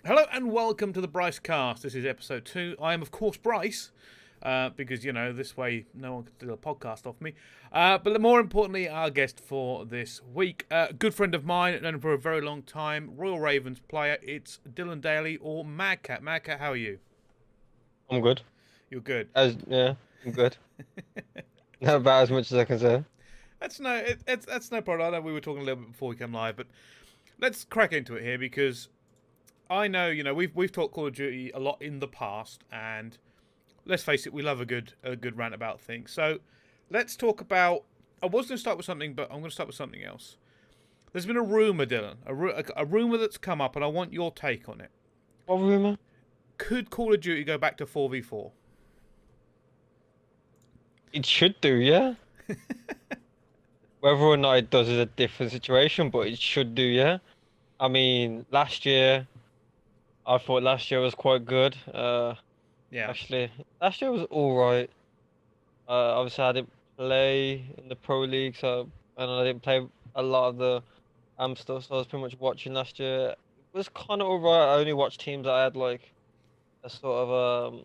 Hello and welcome to the Bricecast. This is episode 2. I am, of course, Bryce, because, this way no one can do a podcast off me. But more importantly, our guest for this week, a good friend of mine, known him for a very long time, Royal Ravens player. It's Dylan Daly or Madcat. Madcat, how are you? I'm good. You're good. I'm good. Not about as much as I can say. That's no problem. I know we were talking a little bit before we came live, but let's crack into it here because I know, we've talked Call of Duty a lot in the past, and let's face it, we love a good rant about things. So let's talk about. I was going to start with something, but I'm going to start with something else. There's been a rumor, Dylan, a rumor that's come up, and I want your take on it. What rumor? Could Call of Duty go back to 4v4? It should do, yeah. Whether or not it does is a different situation, but it should do, yeah. I mean, I thought last year was quite good. Yeah. Actually, last year was all right. Obviously, I didn't play in the Pro League, and I didn't play a lot of the stuff, so I was pretty much watching last year. It was kind of all right. I only watched teams that I had like a sort of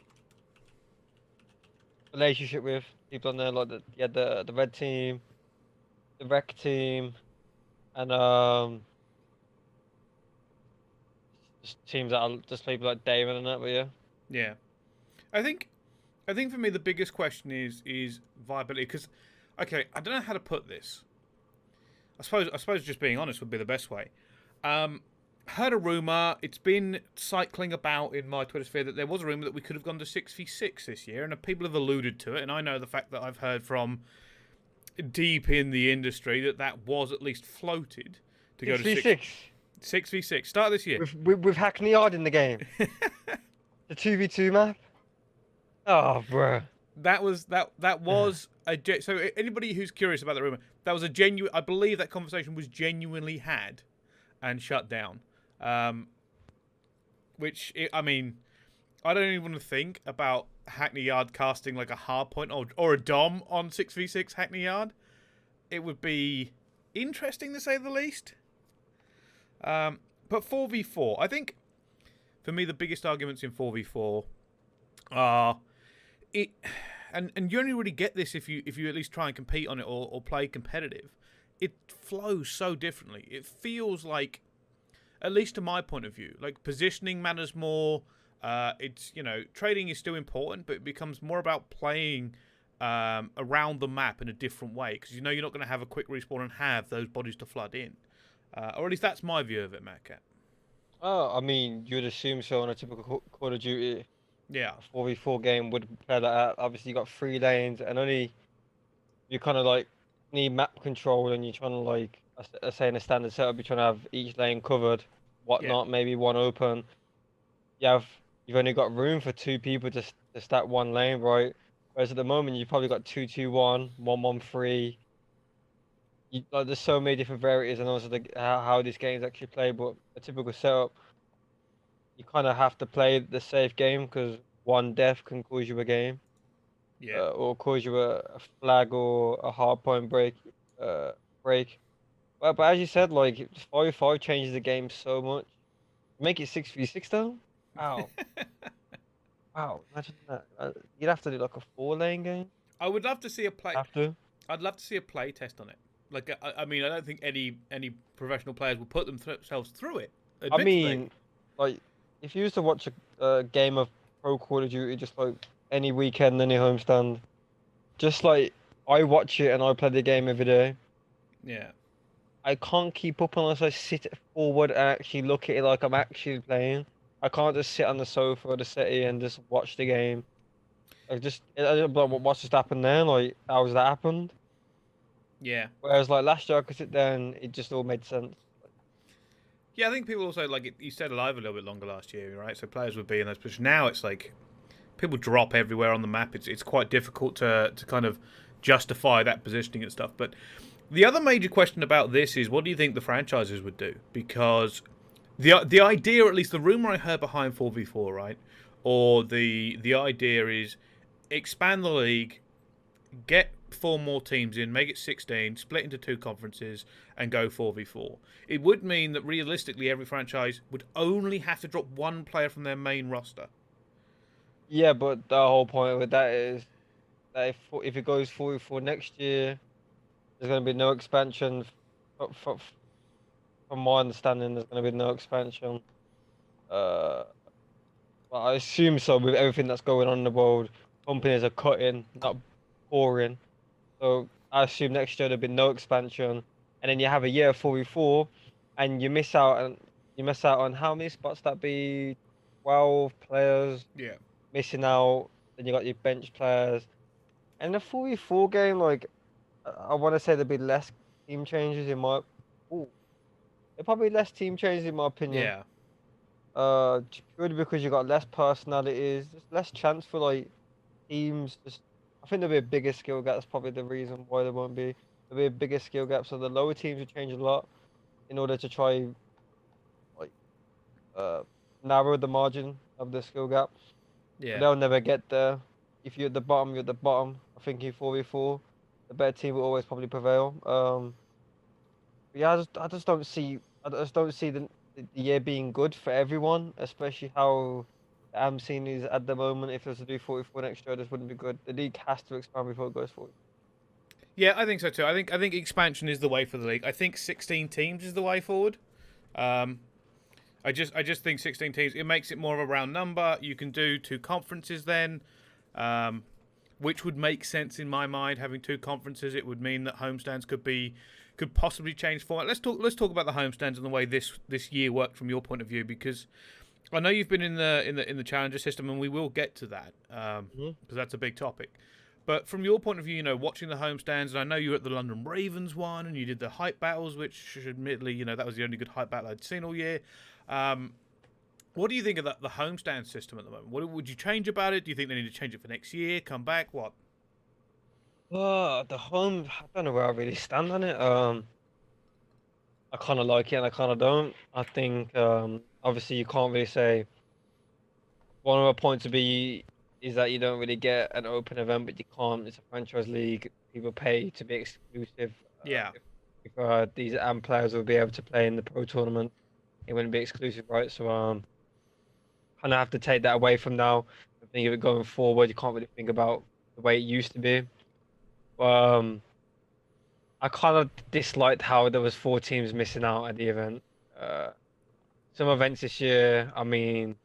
relationship with people on there, like the red team, the rec team, and just teams that are just people like Damon and that. But yeah, Yeah. I think for me the biggest question is viability, because okay, I don't know how to put this. I suppose just being honest would be the best way. Heard a rumor. It's been cycling about in my Twitter sphere that there was a rumor that we could have gone to 6v6 this year, and people have alluded to it. And I know the fact that I've heard from deep in the industry that was at least floated to go to 6v6 start this year with Hackney Yard in the game, the 2v2 map. Oh, bro. That was so anybody who's curious about the rumor, that was a genuine. I believe that conversation was genuinely had and shut down. I mean, I don't even want to think about Hackney Yard casting like a hard point or a dom on 6v6 Hackney Yard. It would be interesting to say the least. But 4v4, I think for me the biggest arguments in 4v4 are it, and you only really get this if you at least try and compete on it or play competitive. It flows so differently. It feels like, at least to my point of view, like positioning matters more. It's trading is still important, but it becomes more about playing around the map in a different way, because you're not going to have a quick respawn and have those bodies to flood in, or at least that's my view of it, Madcat. Oh, I mean, you would assume so on a typical Call of Duty. Yeah, A 4v4 game would play like that. Obviously, you got 3 lanes, and only you kind of like need map control, and you're trying to like, say in a standard setup, you're trying to have each lane covered, yeah, whatnot, maybe one open. You've only got room for 2 people to stack one lane, right? Whereas at the moment, you've probably got 2-2-1, 1-1-3. Like, there's so many different varieties, and also how these games actually play. But a typical setup, you kind of have to play the safe game because one death can cause you a game, yeah, or cause you a flag or a hard point break. But as you said, like 5v5 changes the game so much. Make it 6v6 though. Wow, wow! Imagine that. You'd have to do like a 4 lane game. I would love to see a play. Have to. I'd love to see a play test on it. Like, I mean, I don't think any professional players will put themselves through it. I Admittedly. mean, like, if you used to watch a game of Pro Call of Duty just like any weekend, any homestand, just like I watch it and I play the game every day, Yeah. I can't keep up unless I sit forward and actually look at it like I'm actually playing. I can't just sit on the sofa or the settee and just watch the game. I don't know what's just happened there. Like, how's that happened? Yeah. Whereas like last year, I could sit there and it just all made sense. Yeah, I think people also, like, you stayed alive a little bit longer last year, right? So players would be in those positions. Now it's like people drop everywhere on the map. It's quite difficult to kind of justify that positioning and stuff. But the other major question about this is, what do you think the franchises would do? Because the idea, or at least the rumor I heard behind 4v4, right? Or the idea is expand the league, get four more teams in, make it 16, split into two conferences, and go 4v4. It would mean that realistically every franchise would only have to drop one player from their main roster. Yeah, but the whole point with that is that if it goes 44 next year, there's going to be no expansion. From my understanding, there's going to be no expansion. Uh, well, I assume so with everything that's going on in the world. Companies are cutting, not pouring. So I assume next year there'll be no expansion, and then you have a year of 44, and you miss out on how many spots that be? 12 players Yeah. missing out. Then you got your bench players, and the 44 game, like I want to say there'd be less team changes in my. Ooh, there probably less team changes in my opinion. Yeah. Purely because you got less personalities, just less chance for like teams. Just I think there'll be a bigger skill gap. That's probably the reason why there won't be. There'll be a bigger skill gap, so the lower teams will change a lot in order to try like uh narrow the margin of the skill gap. But Yeah. they'll never get there. If you're at the bottom, you're at the bottom. I think in 4v4, the better team will always probably prevail. But yeah, I just don't see the year being good for everyone, especially how the AM scene is at the moment. If it was to do 44 next year, this wouldn't be good. The league has to expand before it goes forward. Yeah, I think so too. I think expansion is the way for the league. I think 16 teams is the way forward. Um, I just think 16 teams. It makes it more of a round number. You can do two conferences then, which would make sense in my mind. Having two conferences, it would mean that homestands could possibly change format. Let's talk about the homestands and the way this year worked from your point of view, because I know you've been in the challenger system, and we will get to that because that's a big topic. But from your point of view, watching the homestands, and I know you were at the London Ravens one, and you did the hype battles, which admittedly, that was the only good hype battle I'd seen all year. What do you think of the homestand system at the moment? What would you change about it? Do you think they need to change it for next year? Come back? What? The home, I don't know where I really stand on it. I kind of like it and I kind of don't. I think obviously you can't really say one of the points to be is that you don't really get an open event, but you can't. It's a franchise league. People pay to be exclusive. Yeah, If these AM players will be able to play in the pro tournament, it wouldn't be exclusive, right? So kind of have to take that away from now. I think of it going forward, you can't really think about the way it used to be. I kind of disliked how there was four teams missing out at the event. Uh, some events this year, I mean,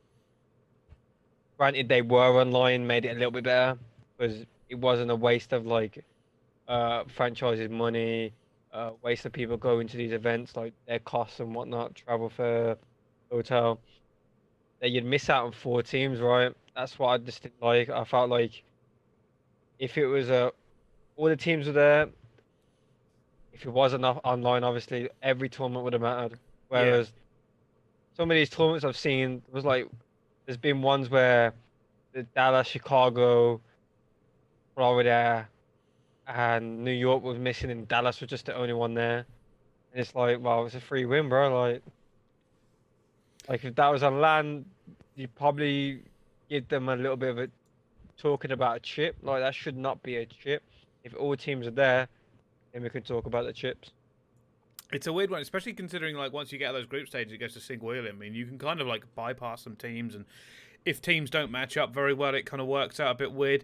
granted they were online, made it a little bit better because it wasn't a waste of like franchises money, waste of people going to these events, like their costs and whatnot, travel fare, hotel. That you'd miss out on four teams, right? That's what I just didn't like. I felt like if it was all the teams were there, if it was enough online, obviously every tournament would have mattered. yeah, Whereas some of these tournaments I've seen was like there's been ones where the Dallas, Chicago, Florida, and New York was missing, and Dallas was just the only one there. And it's like, well, it's a free win, bro. Like if that was on land, you probably give them a little bit of a talking about a chip. Like that should not be a chip. If all teams are there, then we can talk about the chips. it's a weird one, especially considering like once you get out of those group stages, it goes to single wheel. I mean, you can kind of like bypass some teams, and if teams don't match up very well, it kind of works out a bit weird.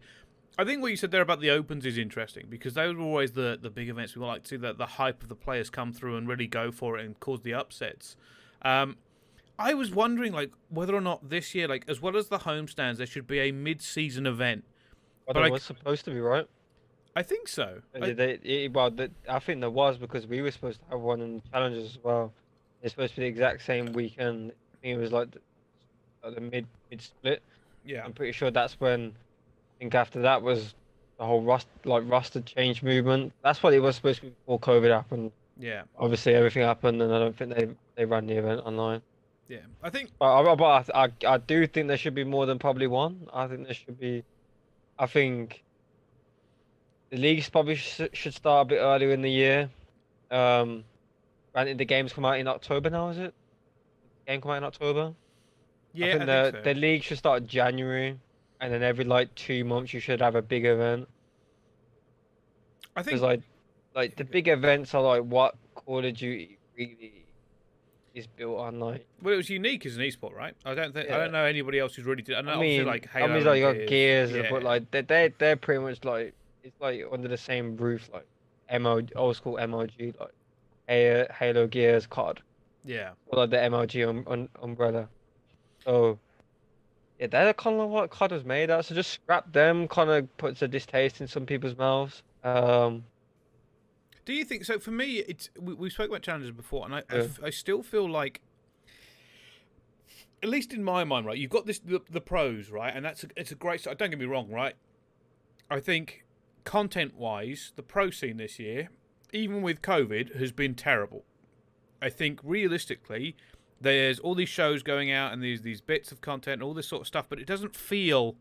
I think what you said there about the opens is interesting, because those are always the big events we like to see, the hype of the players come through and really go for it and cause the upsets. I was wondering like whether or not this year, like as well as the homestands, there should be a mid-season event. But But there like was supposed to be, right? I think so. I think there was because we were supposed to have one in the challenges as well. It's supposed to be the exact same weekend. I think it was like the mid split. Yeah, I'm pretty sure that's when I think after that was the whole roster change movement. That's what it was supposed to be before COVID happened. yeah, Obviously everything happened, and I don't think they ran the event online. yeah. I think But I do think there should be more than probably one. I think there should be. I think the leagues probably should start a bit earlier in the year. Um, Granted, the games come out in October now, is it? Game come out in October. I yeah, think I think the so. league should start in January, and then every like 2 months you should have a big event. I Because think. like the big events are like what Call of Duty really is built on. Like, Well, it was unique as an esport, right? I yeah. don't know anybody else who's really did. And obviously like I mean, Halo like and you got Gears. Gears, but Yeah, like they're pretty much like it's like under the same roof, like old school MOG, like Halo, Gears, COD, yeah. or like the MLG umbrella. So yeah, they're kind of what COD was made out. So just scrap them. Kind of puts a distaste in some people's mouths. Do you think so? For me, it's we spoke about challenges before, and Yeah, I still feel like, at least in my mind, right? You've got the pros, right, and it's a great. Don't get me wrong, right? I think content wise, the pro scene this year, even with COVID, has been terrible. I think realistically, there's all these shows going out and these bits of content and all this sort of stuff, but it doesn't feel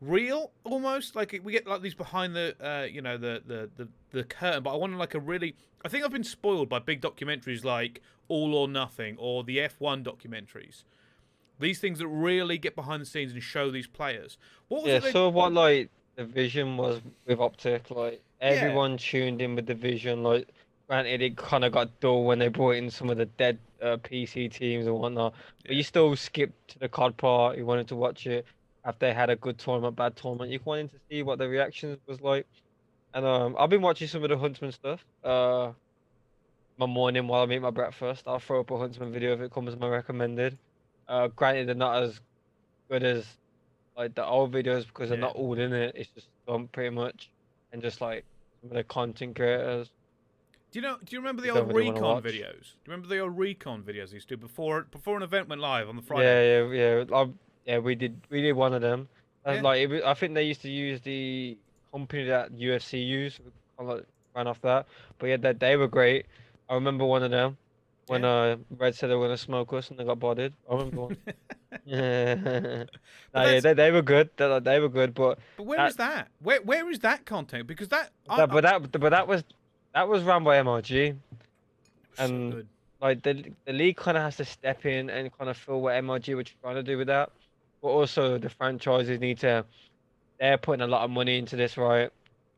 real almost like we get like these behind the the curtain. But I want like a really. I think I've been spoiled by big documentaries like All or Nothing or the F1 documentaries. These things that really get behind the scenes and show these players. What was yeah. it? So what like the vision was with Optic, like Yeah, everyone tuned in with the vision. Like, granted, it kind of got dull when they brought in some of the dead PC teams and whatnot, but yeah, you still skipped to the COD part. You wanted to watch it after they had a good tournament, bad tournament. You wanted to see what the reactions was like. And I've been watching some of the Huntsman stuff. My morning while I eat my breakfast, I'll throw up a Huntsman video if it comes my recommended. Granted, they're not as good as like the old videos because they're yeah. not all in it. It's just some pretty much, and just like some of the content creators Do you know? Do you remember the you old don't really want to recon watch. videos? Do you remember the old recon videos they used to do before an event went live on the Friday? Yeah. We did one of them. Yeah, I think they used to use the company that UFC used, kind of like ran off that. But yeah, they were great. I remember one of them when yeah. Red said they were gonna smoke us and they got bodied. I remember one. Yeah. But No, yeah, that's they were good. They were good, but but where that is that? Where is that content? Because that that but that was run by MRG. it was so And good. like the league kind of has to step in and kind of feel what MLG were trying to do with that. But also the franchises need to they're putting a lot of money into this, right?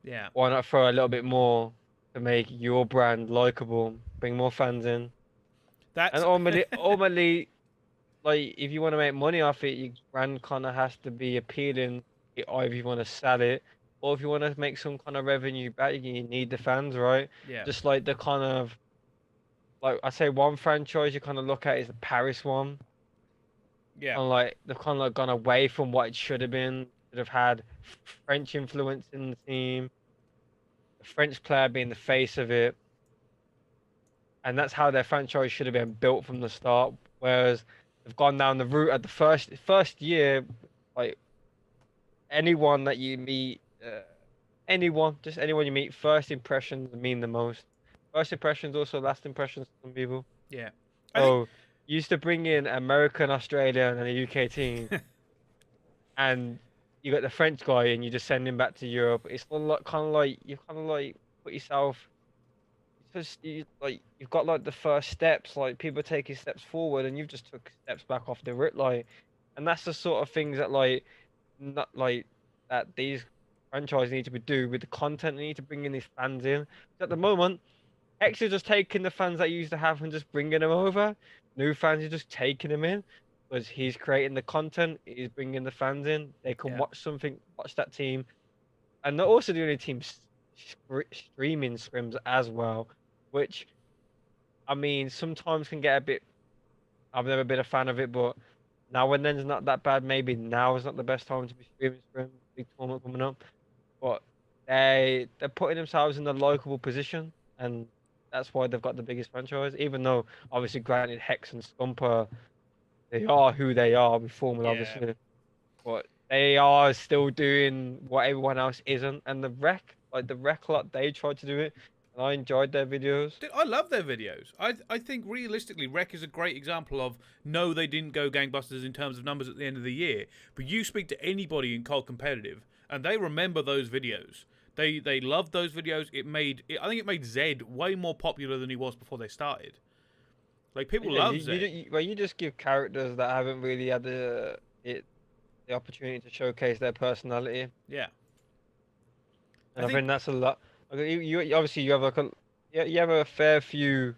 Yeah, Why not throw a little bit more to make your brand likable, bring more fans in, and that's ultimately, like if you want to make money off it, your brand kind of has to be appealing. Either you want to sell it, or if you want to make some kind of revenue back, you need the fans, right? yeah, Just like the kind of like I say, one franchise you kind of look at is the Paris one, yeah, and like they've kind of like gone away from what it should have been. Should have had French influence in the team, the French player being the face of it, and that's how their franchise should have been built from the start. Whereas they've gone down the route at the first year, like anyone that you meet, just anyone you meet, first impressions mean the most. First impressions also last impressions to some people. yeah. I think So you used to bring in American, Australian, and a UK team, and you got the French guy, and you just send him back to Europe. It's a lot kind of like you kind of like put yourself. Just like you've got like the first steps, like people taking steps forward, and you've just took steps back off the route, like, and that's the sort of things that like not like that these franchises need to be do with the content. They need to bring in these fans in. At the moment, X is just taking the fans that you used to have and just bringing them over. New fans are just taking them in because he's creating the content. He's bringing the fans in. They can yeah, watch something, watch that team, and they're also the only team streaming scrims as well, which I mean sometimes can get a bit. I've never been a fan of it, but now and then is not that bad. Maybe now is not the best time to be streaming scrims. Big tournament coming up. But they're putting themselves in a likable position, and that's why they've got the biggest franchise. Even though obviously, granted, Hex and Scumper, they are who they are with Formula, yeah. obviously, but they are still doing what everyone else isn't. And the rec lot, they tried to do it, and I enjoyed their videos. Dude, I love their videos. I think realistically, Rec is a great example of no, they didn't go gangbusters in terms of numbers at the end of the year. But you speak to anybody in CoD competitive, and they remember those videos. They loved those videos. I think it made Zed way more popular than he was before they started. Like people Yeah, love Zed. well, you just give characters that haven't really had the opportunity to showcase their personality. Yeah. And I think that's a lot. Okay, you obviously you have like you have a fair few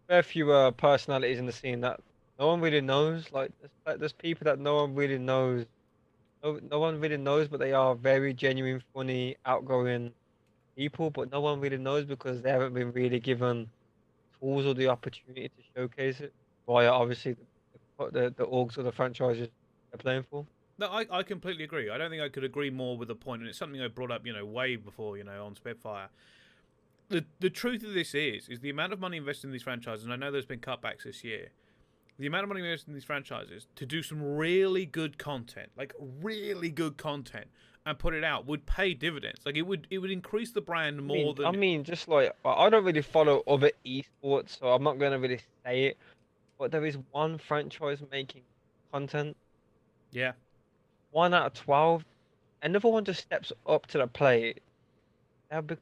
personalities in the scene that no one really knows. There's people that no one really knows. No one really knows, but they are very genuine, funny, outgoing people. But no one really knows because they haven't been really given tools or the opportunity to showcase it via obviously the orgs or the franchises they're playing for. No, I completely agree. I don't think I could agree more with the point, and it's something I brought up, way before, on Spitfire. The truth of this is the amount of money invested in these franchises, and I know there's been cutbacks this year. The amount of money invested in these franchises to do some really good content, like really good content, and put it out would pay dividends. Like it would increase the brand more than. I mean, just like I don't really follow other esports, so I'm not gonna really say it. But there is one franchise making content, Yeah. 1 out of 12. Another one just steps up to the plate. That'll be,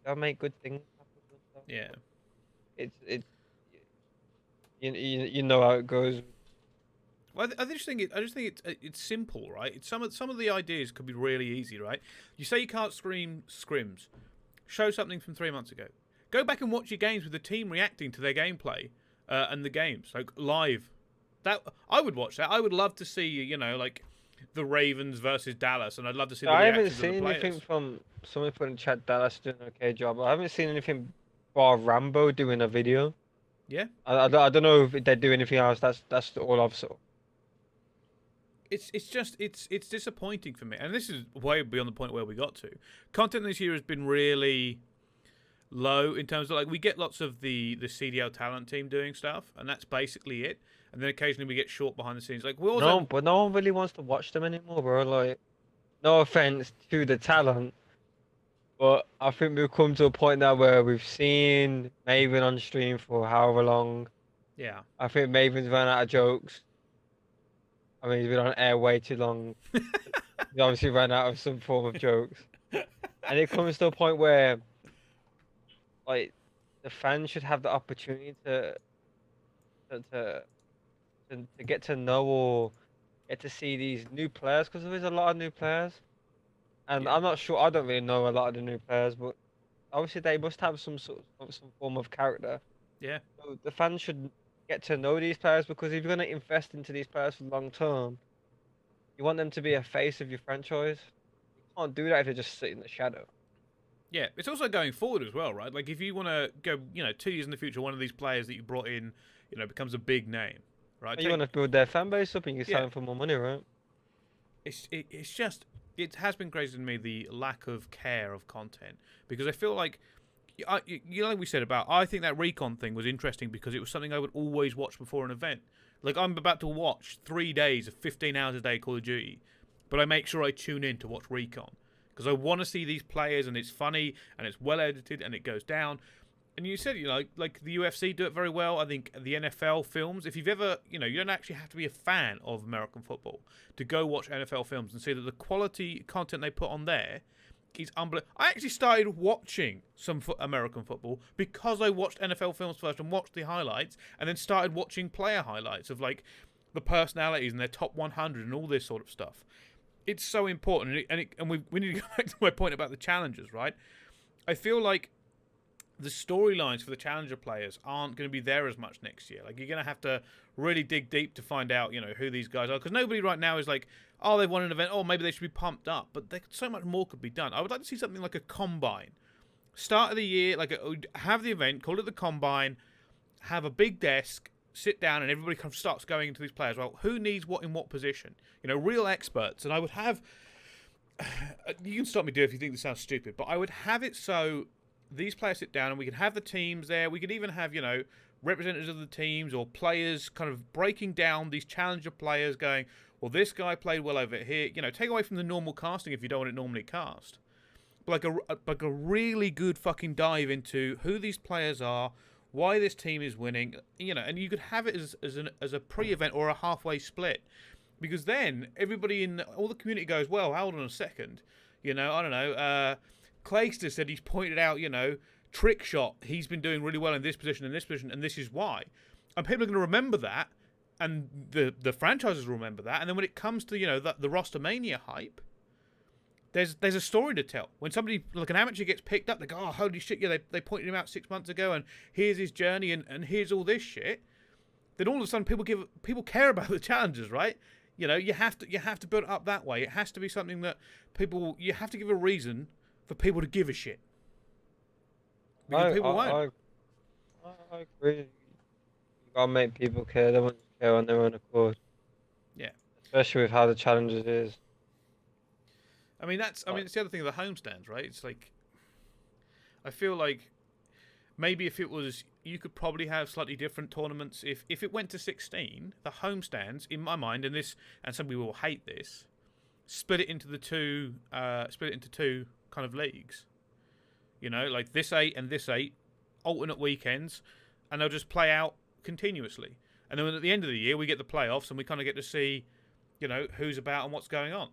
they'll make good things happen and stuff. Yeah. It's you know how it goes. Well, I just think it's simple, right? It's some of the ideas could be really easy, right? You say you can't stream scrims, show something from 3 months ago. Go back and watch your games with the team reacting to their gameplay and the games, like live. That I would watch that. I would love to see, like the Ravens versus Dallas, and I'd love to see. I haven't seen anything from someone put in chat. Dallas doing an okay job. I haven't seen anything bar Rambo doing a video. Yeah. I don't know if they do anything else. That's all I've saw. It's disappointing for me, and this is way beyond the point where we got to. Content this year has been really low in terms of we get lots of the CDL talent team doing stuff, and that's basically it. And then occasionally we get short behind the scenes. But no one really wants to watch them anymore, bro. Like, no offense to the talent, but I think we've come to a point now where we've seen Maven on stream for however long. Yeah. I think Maven's run out of jokes. I mean, he's been on air way too long. He obviously ran out of some form of jokes. And it comes to a point where, the fans should have the opportunity to get to know or get to see these new players, because there is a lot of new players. And I'm not sure, I don't really know a lot of the new players, but obviously they must have some form of character. Yeah. So the fans should get to know these players, because if you're going to invest into these players for long term, you want them to be a face of your franchise. You can't do that if they just sit in the shadow. Yeah, it's also going forward as well, right? Like if you want to go, 2 years in the future, one of these players that you brought in, becomes a big name, right? You want to build their fan base up and you sell them for more money, right? It has been crazy to me, the lack of care of content, because I feel like, like we said about, I think that recon thing was interesting because it was something I would always watch before an event. Like I'm about to watch 3 days of 15 hours a day Call of Duty, but I make sure I tune in to watch recon because I want to see these players, and it's funny and it's well edited and it goes down. And you said, like the UFC do it very well. I think the NFL films, if you've ever, you don't actually have to be a fan of American football to go watch NFL films and see that the quality content they put on there is unbelievable. I actually started watching some American football because I watched NFL films first and watched the highlights, and then started watching player highlights of the personalities and their top 100 and all this sort of stuff. It's so important, and we need to go back to my point about the challengers, right? I feel like the storylines for the challenger players aren't going to be there as much next year. Like you're going to have to really dig deep to find out, who these guys are, because nobody right now is like, oh, they've won an event, oh, maybe they should be pumped up. But so much more could be done. I would like to see something like a combine. Start of the year, have the event, call it the combine, have a big desk, sit down, and everybody kind of starts going into these players. Well, who needs what in what position? Real experts. And I would have, you can stop me, if you think this sounds stupid, but I would have it so these players sit down and we can have the teams there. We could even have, representatives of the teams or players kind of breaking down these challenger players going, well, this guy played well over here. Take away from the normal casting if you don't want it normally cast. But like a really good fucking dive into who these players are, why this team is winning, and you could have it as a pre-event or a halfway split. Because then everybody in all the community goes, well, hold on a second. I don't know, Clayster said he's pointed out, trick shot, he's been doing really well in this position and this is why. And people are going to remember that, and the franchises will remember that. And then when it comes to, the roster mania hype, there's a story to tell. When somebody like an amateur gets picked up, they go, "Oh, holy shit! Yeah, they pointed him out 6 months ago, and here's his journey, and here's all this shit." Then all of a sudden, people care about the challenges, right? You know, you have to build it up that way. It has to be something that you have to give a reason for people to give a shit, because I, people won't. I, I, I agree. You gotta make people care. They won't just care on their own accord, Yeah. especially with how the challenges is. I mean, Like, it's the other thing of the homestands, right? It's like, I feel like maybe if it was, you could probably have slightly different tournaments. If it went to 16, the homestands, in my mind, and some people will hate this, split it into two kind of leagues. You know, like this 8 and this 8, alternate weekends, and they'll just play out continuously. And then at the end of the year, we get the playoffs, and we kind of get to see, you know, who's about and what's going on.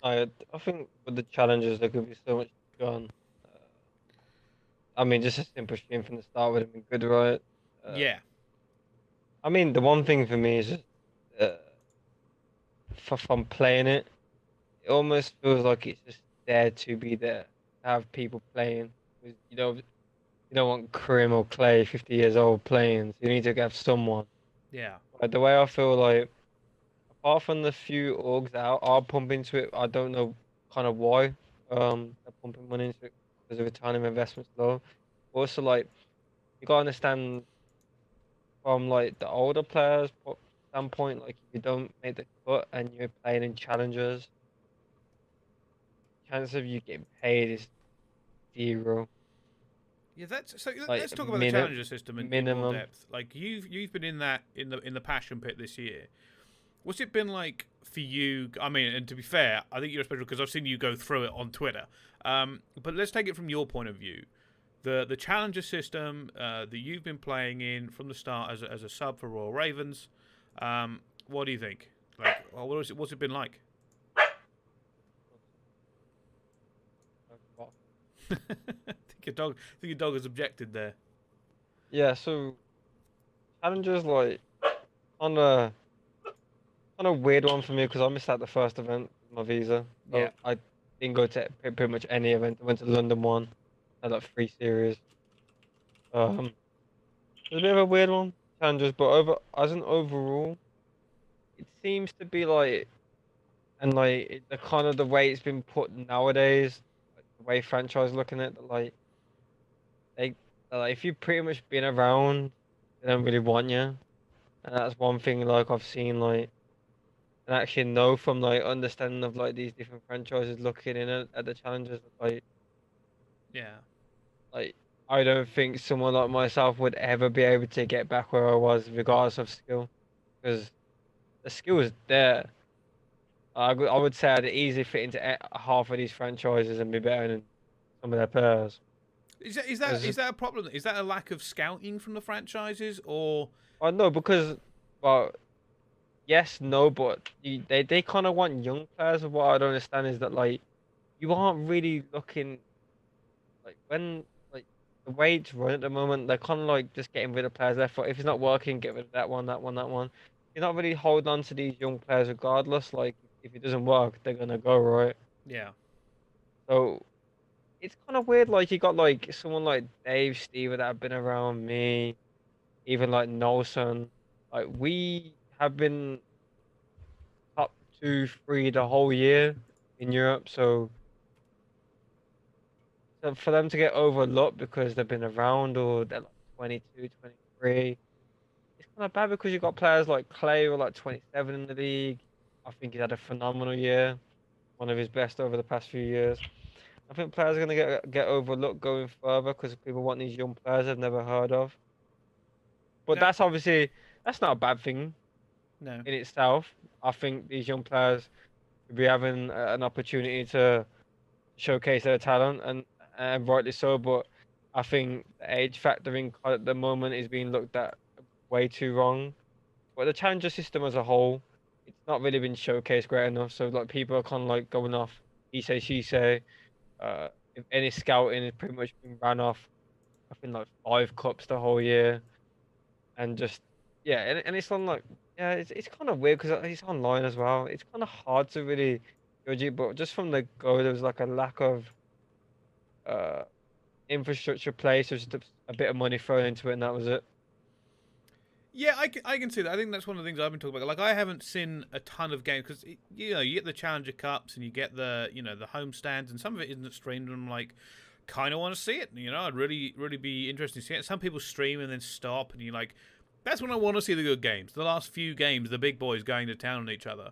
I think with the challenges there could be so much gone. Uh, I mean, just a simple stream from the start would have been good, right? Uh, Yeah, I mean, the one thing for me is just uh, from playing it, it almost feels like it's just there to be there, to have people playing. 'Cause, you don't want Krim or Clay, 50 years old, playing. So you need to have someone. yeah, Like the way I feel like, apart from the few orgs that are pumping into it, I don't know kind of why. They're pumping money into it because the return on investment's low. Also, like you gotta understand from like the older players' standpoint, like if you don't make the cut and you're playing in challengers, chance of you getting paid is zero. yeah. That's so. Let's Like talk about the challenger system in more minimum. depth. Like you've been in that in the passion pit this year. What's it been like for you? I mean, and to be fair, I think you're special because I've seen you go through it on Twitter. But let's take it from your point of view. The challenger system that you've been playing in from the start as a sub for Royal Ravens. What do you think? Like, what's it been like? I think your dog has objected there. Yeah, so challengers like on a weird one for me because I missed out the first event with my visa. Yeah, So I didn't go to pretty much any event. I went to London one, had like 3 series. It was a bit of a weird one, challenges, but as an overall, it seems to be like and like the kind of the way it's been put nowadays, like, the way franchise looking at it, like they like if you've pretty much been around, they don't really want you, and that's one thing like I've seen like and actually know from like understanding of like these different franchises looking in at the challenges yeah, like I don't think someone like myself would ever be able to get back where I was regardless of skill because the skill is there. I would say I'd easily fit into half of these franchises and be better than some of their players. Is that a problem? Is that a lack of scouting from the franchises, or I know because well yes no but they kind of want young players. What I don't understand is that like you aren't really looking like when like the way it's run at the moment, they're kind of like just getting rid of players left foot. If it's not working, get rid of that one, that one, that one. You're not really holding on to these young players regardless. Like if it doesn't work, they're gonna go right. yeah, So it's kind of weird. Like you got like someone like Dave, Steve that have been around me, even like Nelson. Like we have been up 2, 3 the whole year in Europe. So for them to get overlooked because they've been around or they're like 22, 23, it's kind of bad because you've got players like Clay who are like 27 in the league. I think he's had a phenomenal year, one of his best over the past few years. I think players are going to get overlooked going further because people want these young players they've never heard of. But that that's not a bad thing no, in itself. I think these young players should be having an opportunity to showcase their talent and rightly so. But I think the age factor in COD at the moment is being looked at way too wrong. But the challenger system as a whole, it's not really been showcased great enough. So like people are kind of like going off he say she say. If any scouting has pretty much been ran off. I think like 5 cups the whole year, and just yeah, and it's on like yeah, it's kind of weird because it's online as well. It's kind of hard to really but just from the go, there was like a lack of uh infrastructure place. There's just a bit of money thrown into it, and that was it. Yeah, I can see that. I think that's one of the things I've been talking about. Like, I haven't seen a ton of games because you get the Challenger Cups and you get the the Homestands, and some of it isn't streamed. And I'm like, kind of want to see it. I'd really be interested to see it. Some people stream and then stop, and you're like, that's when I want to see the good games. The last few games, the big boys going to town on each other.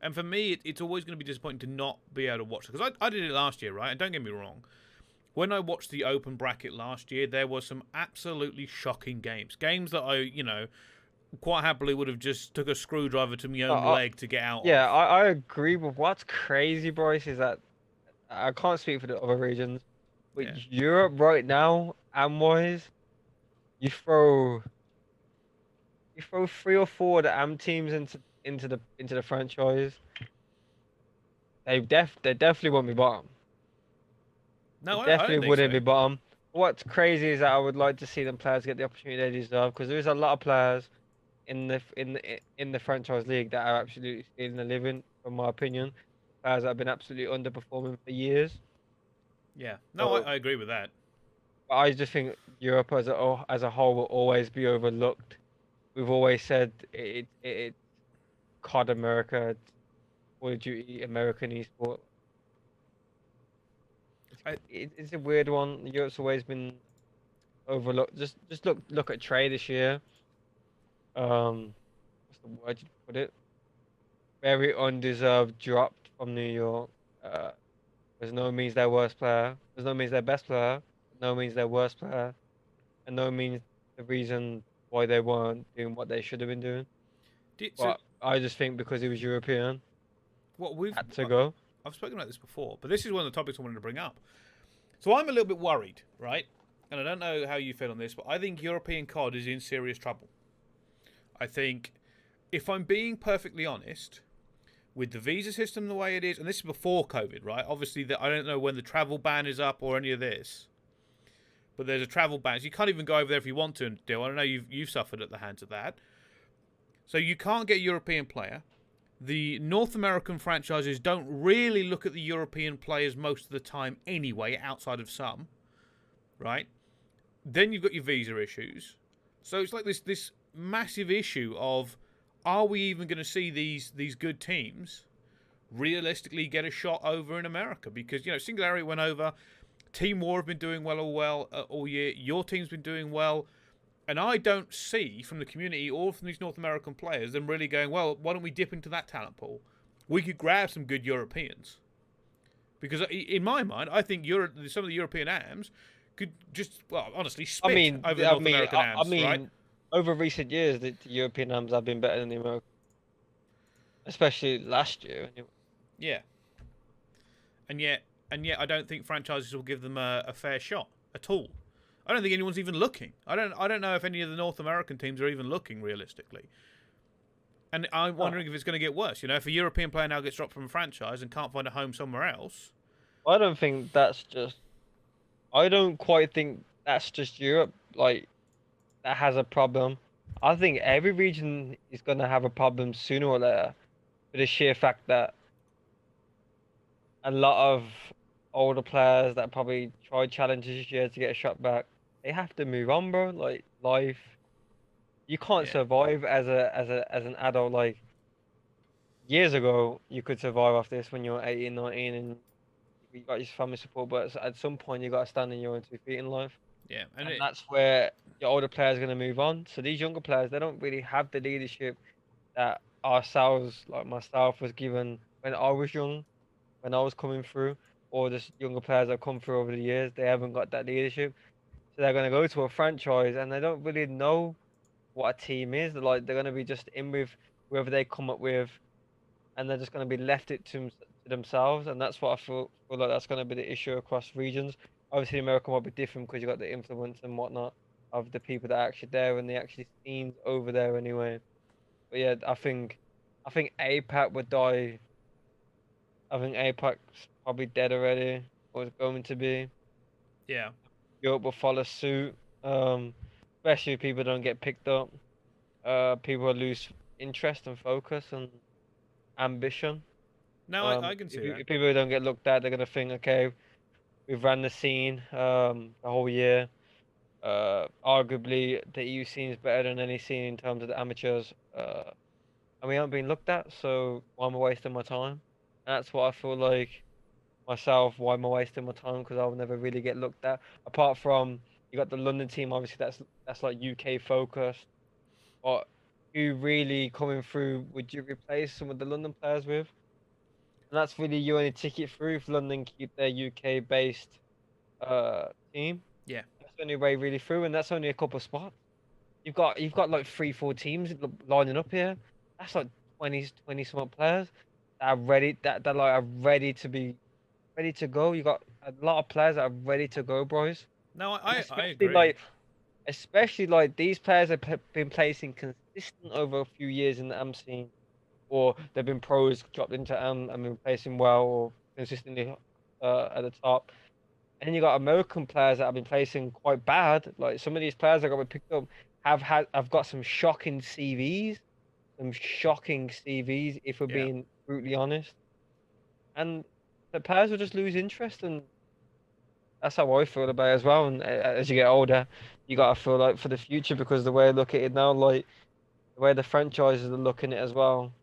And for me, it's always going to be disappointing to not be able to watch it because I did it last year, right? And don't get me wrong, when I watched the open bracket last year, there were some absolutely shocking games. Games that I, quite happily would have just took a screwdriver to my Uh, own uh, leg to get out yeah, of. I agree. But what's crazy, Bryce, is that I can't speak for the other regions, but Yeah. Europe right now, am-wise, you throw you throw 3 or 4 of the am teams into the franchise. They definitely won't be bottom. They No, I don't definitely think wouldn't so. be bottom. What's crazy is that I would like to see them players get the opportunity they deserve because there is a lot of players in the franchise league that are absolutely stealing a living, from my opinion. Players that have been absolutely underperforming for years. Yeah. No, So I agree with that. I just think Europe as a whole will always be overlooked. We've always said it's COD America, it's Call of Duty American esport. I, It's a weird one. Europe's always been overlooked. Just look at Trey this year. What's the word you put it? Very undeserved dropped from New York. Uh, there's no means their worst player. There's no means their best player. No means their worst player, and no means the reason why they weren't doing what they should have been doing. so But I just think because he was European, what we've had to go. I've spoken about this before, but this is one of the topics I wanted to bring up. So I'm a little bit worried, right? And I don't know how you feel on this, but I think European COD is in serious trouble. I think, if I'm being perfectly honest, with the visa system the way it is, and this is before COVID, right? Obviously, I don't know when the travel ban is up or any of this, but there's a travel ban. So you can't even go over there if you want to. And I know you've suffered at the hands of that. So you can't get a European player. The North American franchises don't really look at the European players most of the time anyway, outside of some, right? Then you've got your visa issues. So it's like this massive issue of, are we even going to see these good teams realistically get a shot over in America? Because Singularity went over, Team War have been doing all year. Your team's been doing well, and I don't see from the community or from these North American players them really going, well, why don't we dip into that talent pool? We could grab some good Europeans. Because in my mind, I think some of the European AMs could just, well, honestly, I spit mean, over the I North mean, American I, I AMs, right? mean, over recent years, the European AMs have been better than the American, especially last year. Anyway. Yeah. And yet, I don't think franchises will give them a fair shot at all. I don't think anyone's even looking. I don't know if any of the North American teams are even looking realistically. And I'm wondering if it's going to get worse. If a European player now gets dropped from a franchise and can't find a home somewhere else. I don't think that's just. I don't quite think that's just Europe. Like that has a problem. I think every region is gonna have a problem sooner or later, for the sheer fact that a lot of older players that probably tried challenges this year to get a shot back, they have to move on, bro. Like life, you can't Yeah. survive as an adult. Like years ago, you could survive off this when you're 18, 19, and you got your family support. But at some point, you got to stand on your own 2 feet in life. Yeah. And And that's where your older players are going to move on. So these younger players, they don't really have the leadership that ourselves, like myself, was given when I was young, when I was coming through, or just younger players that come through over the years. They haven't got that leadership. So they're going to go to a franchise and they don't really know what a team is. They're going to be just in with whoever they come up with, and they're just going to be left it to themselves. And that's what I feel like that's going to be the issue across regions. Obviously, America might be different because you got the influence and whatnot of the people that are actually there and the actually scenes over there anyway. But yeah, I think APAC would die. I think APAC's probably dead already, or it's going to be. yeah. Europe will follow suit. Um, Especially if people don't get picked up. People will lose interest and focus and ambition. No, I can see that. If people don't get looked at, they're gonna think, okay, we've ran the scene the whole year. Arguably, the EU scene is better than any scene in terms of the amateurs. And we aren't being looked at, so why am I wasting my time? And that's what I feel like myself. Why am I wasting my time? Because I'll never really get looked at. Apart from you got the London team, obviously that's like UK focused. But who really coming through would you replace some of the London players with? And that's really your only ticket through if London keep their UK based team. Yeah. That's the only way really through, and that's only a couple of spots. You've got like 3, 4 teams lining up here. That's like 20 some odd players that are ready that like are ready to go. You got a lot of players that are ready to go, boys. No, And I especially agree. like these players have been placing consistent over a few years in the AM scene, or they've been pros dropped into AM and been placing well or consistently at the top. And then you got American players that have been placing quite bad. Like some of these players that got picked up have got some shocking CVs, if we're Yeah. being brutally honest. And the players will just lose interest, and that's how I feel about it as well. And as you get older, you gotta feel like for the future because the way I look at it now, like the way the franchises are looking at it as well.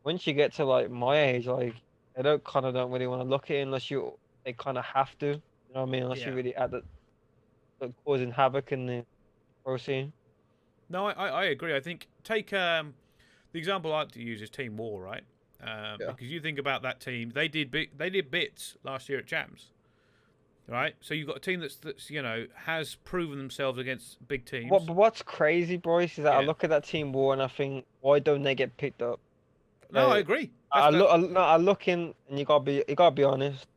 Once you get to like my age, like they don't really want to look at it unless they kind of have to. You know what I mean? Unless Yeah. you're really at the like, causing havoc in the pro scene. No, I agree. I think take the example I like to use is Team War, right? Yeah. Because you think about that team, they did bits last year at Champs, right? So you've got a team that's has proven themselves against big teams. What's crazy, Bryce, is that I Yeah. look at that team war and I think, why don't they get picked up? No, I Like, agree. That's no, I look in and you gotta be honest.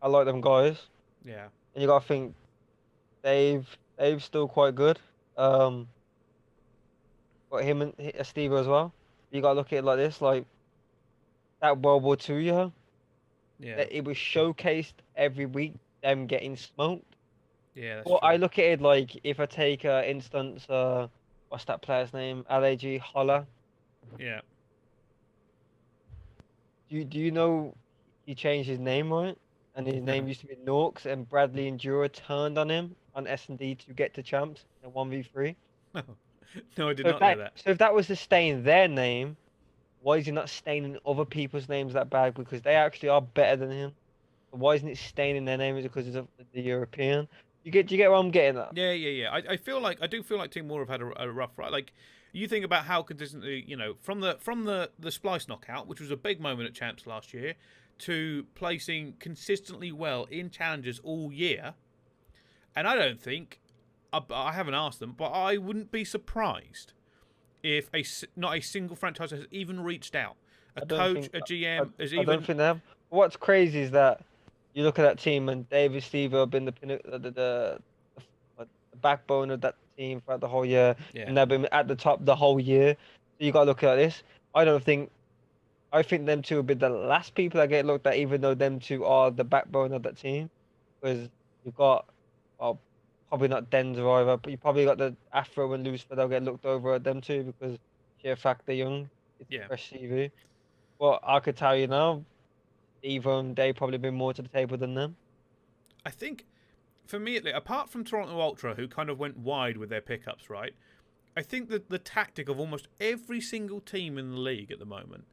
I like them guys, yeah. and you gotta think Dave's still quite good. Um, but him and Steve as well. You gotta look at it like this, like that World War II year, Yeah. that it was showcased every week, them getting smoked. Yeah, that's Well, I true. look at it like if I take instance, what's that player's name? LAG Holla. Yeah. Do you know he changed his name, right? And his name used to be Norks, and Bradley and Jura turned on him on S&D to get to champs in 1v3. No. No, I did not know that. So if that was to stay in their name, why is he not staying in other people's names that bad? Because they actually are better than him. Why isn't it staying in their name? Is it because of the European? Do you get what I'm getting at? Yeah, yeah, yeah. I do feel like Team War have had a rough ride. Like you think about how consistently, from the Splice knockout, which was a big moment at Champs last year, to placing consistently well in challenges all year. And I don't think I haven't asked them, but I wouldn't be surprised if not a single franchise has even reached out. A I don't coach, think a I, GM has I don't even think they have. What's crazy is that you look at that team and David Steve have been the backbone of that team throughout the whole year, yeah, and they've been at the top the whole year. So you got to look at this. I don't think. I think them two will be the last people that get looked at, even though them two are the backbone of that team. Because you've got, well, probably not Denver either, but you probably got the Afro and Lucifer that'll get looked over at them too because sheer fact they're young. It's a yeah. fresh CV. Well, I could tell you now, even they probably bring more to the table than them. I think for me, apart from Toronto Ultra, who kind of went wide with their pickups, right? I think that the tactic of almost every single team in the league at the moment,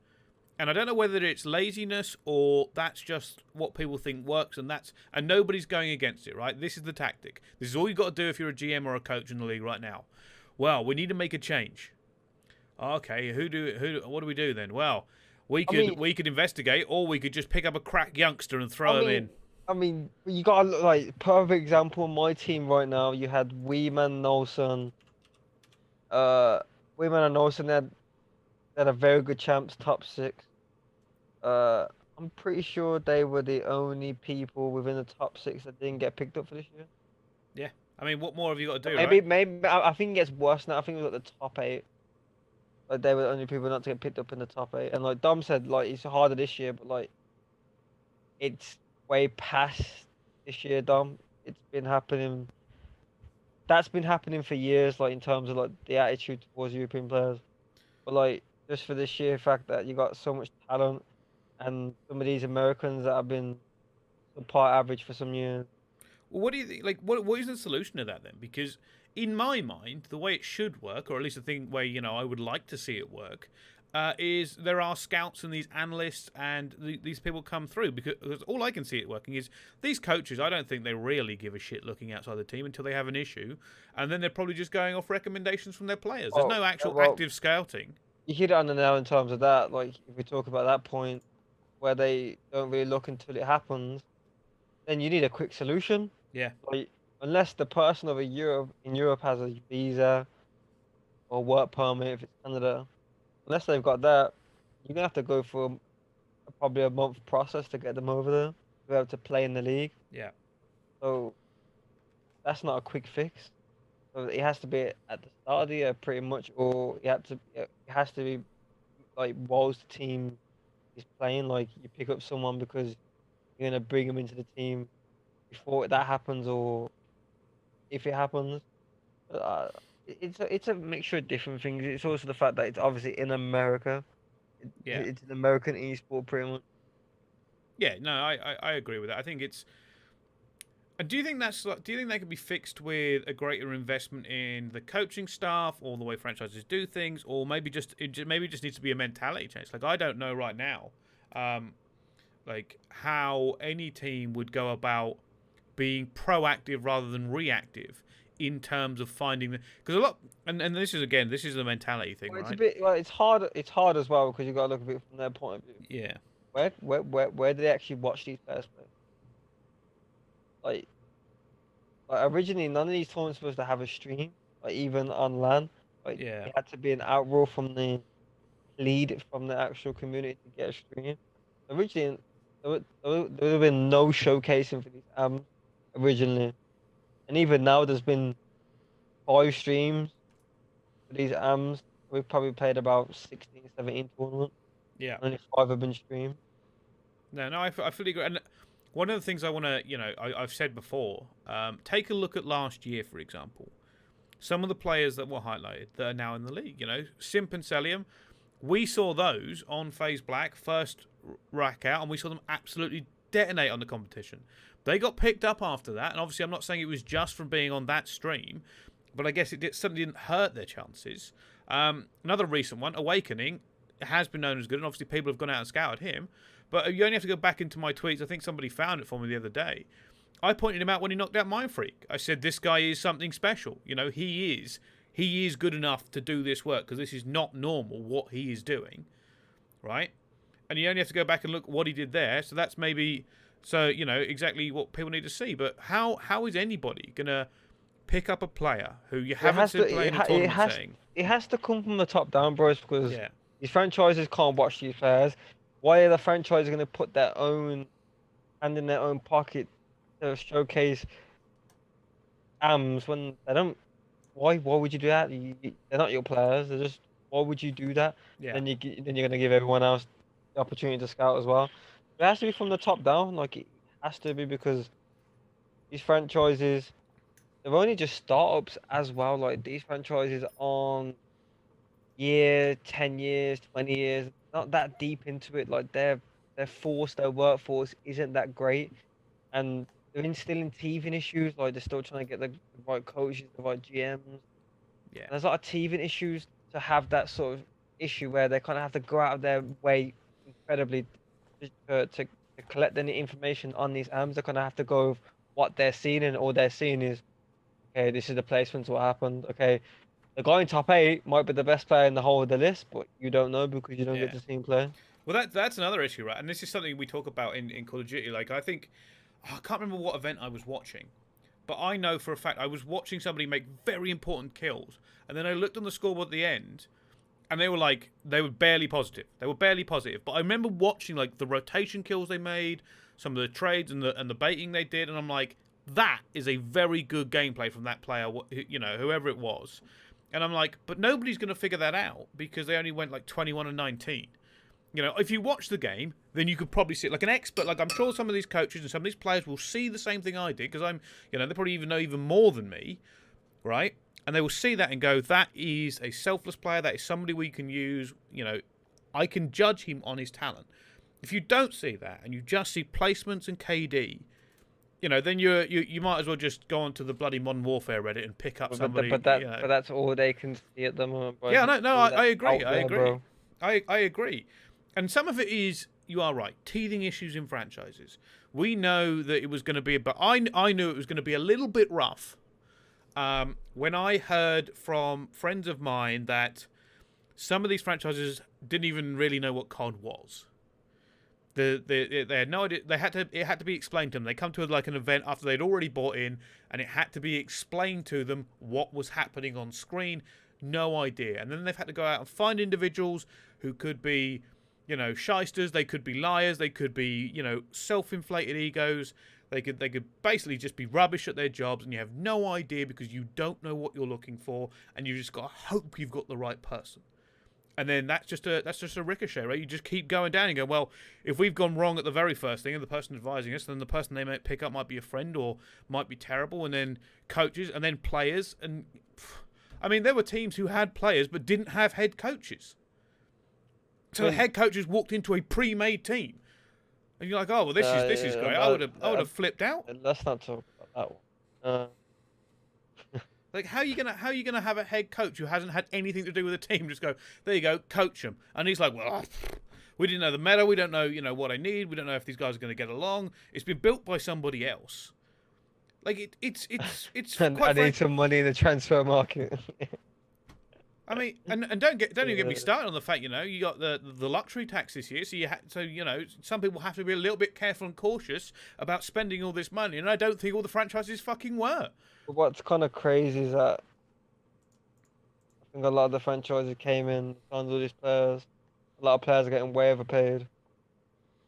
and I don't know whether it's laziness or that's just what people think works, and nobody's going against it, right? This is the tactic. This is all you've got to do if you're a GM or a coach in the league right now. Well, we need to make a change. Okay, what do we do then? Well, we could investigate, or we could just pick up a crack youngster and throw him in. I mean, you got to look like perfect example. My team right now, you had Weeman Nelson. Uh, Weeman and Nelson had a very good champs top six. Uh, I'm pretty sure they were the only people within the top six that didn't get picked up for this year. Yeah, I mean, what more have you got to do, Maybe, right? maybe I think it gets worse now. I think it was at the top eight. Like they were the only people not to get picked up in the top eight. And like Dom said, like it's harder this year, but like it's way past this year, Dom. It's been happening. That's been happening for years, like in terms of like the attitude towards European players. But like just for the sheer fact that you got so much talent, and some of these Americans that have been part average for some years. Well, what do you think? Like, what is the solution to that then? Because in my mind, the way it should work, or at least the thing where I would like to see it work, is there are scouts and these analysts and these people come through because all I can see it working is these coaches. I don't think they really give a shit looking outside the team until they have an issue, and then they're probably just going off recommendations from their players. There's Oh, no yeah, actual well, active scouting. you hit it on the nail in terms of that. Like, if we talk about that point where they don't really look until it happens, then you need a quick solution. Yeah, Like, unless the person over Europe has a visa or work permit, if it's Canada, unless they've got that, you're gonna have to go for probably a month process to get them over there to be able to play in the league. yeah, So that's not a quick fix. So it has to be at the start of the year, pretty much, or it has to be like whilst the team is playing. Like, you pick up someone because you're gonna bring them into the team before that happens, or if it happens. Uh, it's a mixture of different things. It's also the fact that it's obviously in America. yeah, It's an American esport, pretty much. yeah. No, I agree with that. I think it's. Do you think do you think that could be fixed with a greater investment in the coaching staff, or the way franchises do things, or maybe maybe it just needs to be a mentality change? Like, I don't know right now, um, like how any team would go about being proactive rather than reactive in terms of finding the because a lot and this is the mentality thing, Well, it's a right? bit well, it's hard. It's hard as well because you got to look at it from their point of view. Yeah, Where do they actually watch these players play? Like, originally, none of these tournaments were supposed to have a stream, like even on LAN. Like, yeah, it had to be an outroar from the lead from the actual community to get a stream. Originally, there would have been no showcasing for these originally, and even now there's been 5 streams for these AMs. We've probably played about 16, 17 tournaments. yeah. Only 5 have been streamed. No, I fully agree. And one of the things I want to, I've said before, take a look at last year, for example. Some of the players that were highlighted that are now in the league, Simp and Celium, we saw those on FaZe Black first rack out, and we saw them absolutely detonate on the competition. They got picked up after that, and obviously I'm not saying it was just from being on that stream, but I guess certainly didn't hurt their chances. Another recent one, Awakening, has been known as good, and obviously people have gone out and scouted him. But you only have to go back into my tweets. I think somebody found it for me the other day. I pointed him out when he knocked out Mind Freak. I said this guy is something special. He is good enough to do this work because this is not normal what he is doing, right? And you only have to go back and look what he did there. So that's maybe exactly what people need to see. But how is anybody gonna pick up a player who you haven't seen play in a tournament setting? It has to come from the top down, bros, because Yeah, these franchises can't watch these players. Why are the franchises going to put their own hand in their own pocket to showcase AMs when they don't? Why would you do that? They're not your players. They're just. Why would you do that? yeah, Then you're going to give everyone else the opportunity to scout as well. It has to be from the top down. Like, it has to be because these franchises, they're only just startups as well. Like, these franchises on year, 10 years, 20 years, not that deep into it. Like, their workforce isn't that great, and they're instilling teething issues. Like, they're still trying to get the right coaches, the right GMs. And yeah, there's a lot of teething issues to have that sort of issue where they kind of have to go out of their way incredibly to collect any information on these AMs. They kind of have to go with what they're seeing, and all they're seeing is, okay, this is the placements, what happened. Okay, the guy in top 8 might be the best player in the whole of the list, but you don't know because you don't get yeah. to see him play. Well, that's another issue, right? And this is something we talk about in Call of Duty. Like, I think I can't remember what event I was watching, but I know for a fact I was watching somebody make very important kills, and then I looked on the scoreboard at the end, and they were barely positive. They were barely positive. But I remember watching like the rotation kills they made, some of the trades and the baiting they did, and I'm like, that is a very good gameplay from that player, whoever it was. And I'm like, but nobody's going to figure that out because they only went like 21 and 19. If you watch the game, then you could probably see it like an expert. Like, I'm sure some of these coaches and some of these players will see the same thing I did because they probably even know even more than me, right? And they will see that and go, that is a selfless player. That is somebody we can use. I can judge him on his talent. If you don't see that and you just see placements and KD, then you might as well just go onto the bloody Modern Warfare Reddit and pick up somebody. But that's all they can see at the moment, bro. Yeah, no, All I that's agree. out I there, agree. bro. I agree. And some of it is, you are right, teething issues in franchises. We know that it was going to be, but I knew it was going to be a little bit rough. When I heard from friends of mine that some of these franchises didn't even really know what COD was. They had no idea. It had to be explained to them. They come to like an event after they'd already bought in, and it had to be explained to them what was happening on screen. No idea. And then they've had to go out and find individuals who could be, shysters. They could be liars. They could be, self-inflated egos. They could basically just be rubbish at their jobs, and you have no idea because you don't know what you're looking for, and you just got to hope you've got the right person. And then that's just a ricochet, right? You just keep going down and go, well, if we've gone wrong at the very first thing and the person advising us, then the person they might pick up might be a friend or might be terrible, and then coaches and then players. And I mean, there were teams who had players but didn't have head coaches. So the head coaches walked into a pre-made team, and you're like, oh, well, this is great. I would have flipped out. Let's not talk about that one. Like, how are you gonna have a head coach who hasn't had anything to do with the team just go, there you go, coach them? And he's like, well, we didn't know the meta, we don't know, what I need, we don't know if these guys are going to get along. It's been built by somebody else. Like it's And quite I need some money in the transfer market. I mean, and don't even get me started on the fact, you got the luxury tax this year, so some people have to be a little bit careful and cautious about spending all this money, and I don't think all the franchises fucking were. But what's kind of crazy is that I think a lot of the franchises came in, signed all these players. A lot of players are getting way overpaid.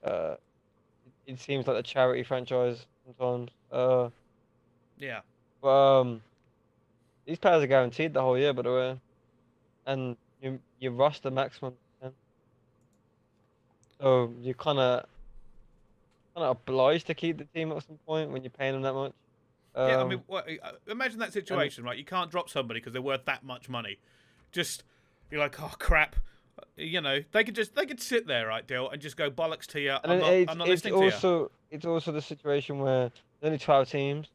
It seems like a charity franchise sometimes. Yeah. But these players are guaranteed the whole year, by the way, and you roster maximum 10. So you're kind of obliged to keep the team at some point when you're paying them that much. Yeah, I mean, imagine that situation, right? You can't drop somebody because they're worth that much money. Just, you're like, oh crap. They could sit there, right, Dill, and just go bollocks to you. I'm not listening to you. It's also the situation where there's only 12 teams,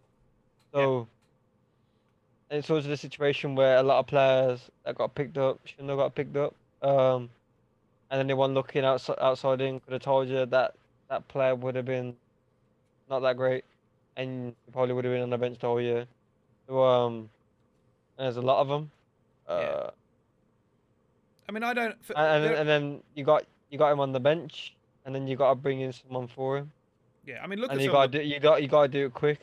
so and it's also the situation where a lot of players that got picked up shouldn't have got picked up. And anyone looking outside in could have told you that that player would have been not that great, and you probably would have been on the bench the whole year. So and there's a lot of them. Yeah. I mean, I don't. And then you got him on the bench, and then you got to bring in someone for him. Yeah, I mean, look. And at you got to do it quick.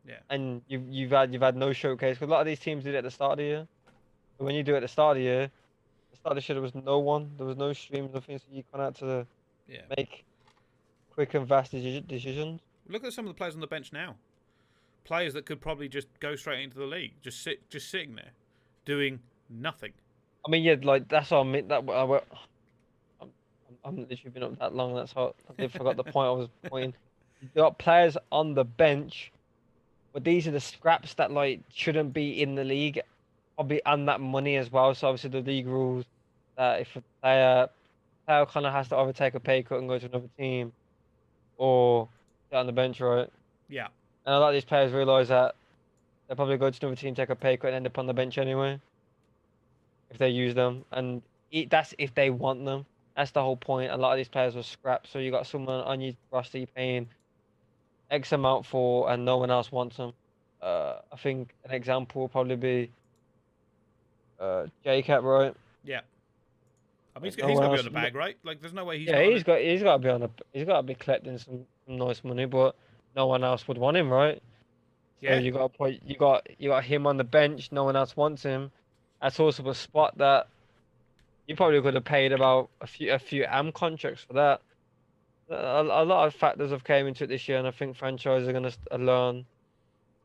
Yeah. And you've had no showcase because a lot of these teams did it at the start of the year. But when you do it at the start of the year, the start of the year there was no one, there was no streams, nothing, so you kind of had to make quick and fast decisions. Look at some of the players on the bench now. Players that could probably just go straight into the league, just sitting there, doing nothing. I mean, yeah, like that's what I mean. I'm literally been up that long. That's how I forgot the point I was pointing. You got players on the bench, but these are the scraps that like shouldn't be in the league, probably and that money as well. So obviously the league rules that if a player kind of has to either take a pay cut and go to another team, or sit on the bench, right? Yeah. And a lot of these players realize that they'll probably go to another team, take a pay cut, and end up on the bench anyway. If they use them, and that's if they want them. That's the whole point. A lot of these players were scrapped, so you got someone on your roster you're paying X amount for, and no one else wants them. I think an example will probably be J-Cap, right? Yeah. I mean, he's got to be on the bag, right? Like, there's no way he's. Yeah, he's got to be on he's got to be collecting some nice money, but no one else would want him, right? So Yeah. you got him on the bench. No one else wants him. That's also a spot that you probably could have paid about a few AM contracts for that. A lot of factors have came into it this year, and I think franchises are going to learn.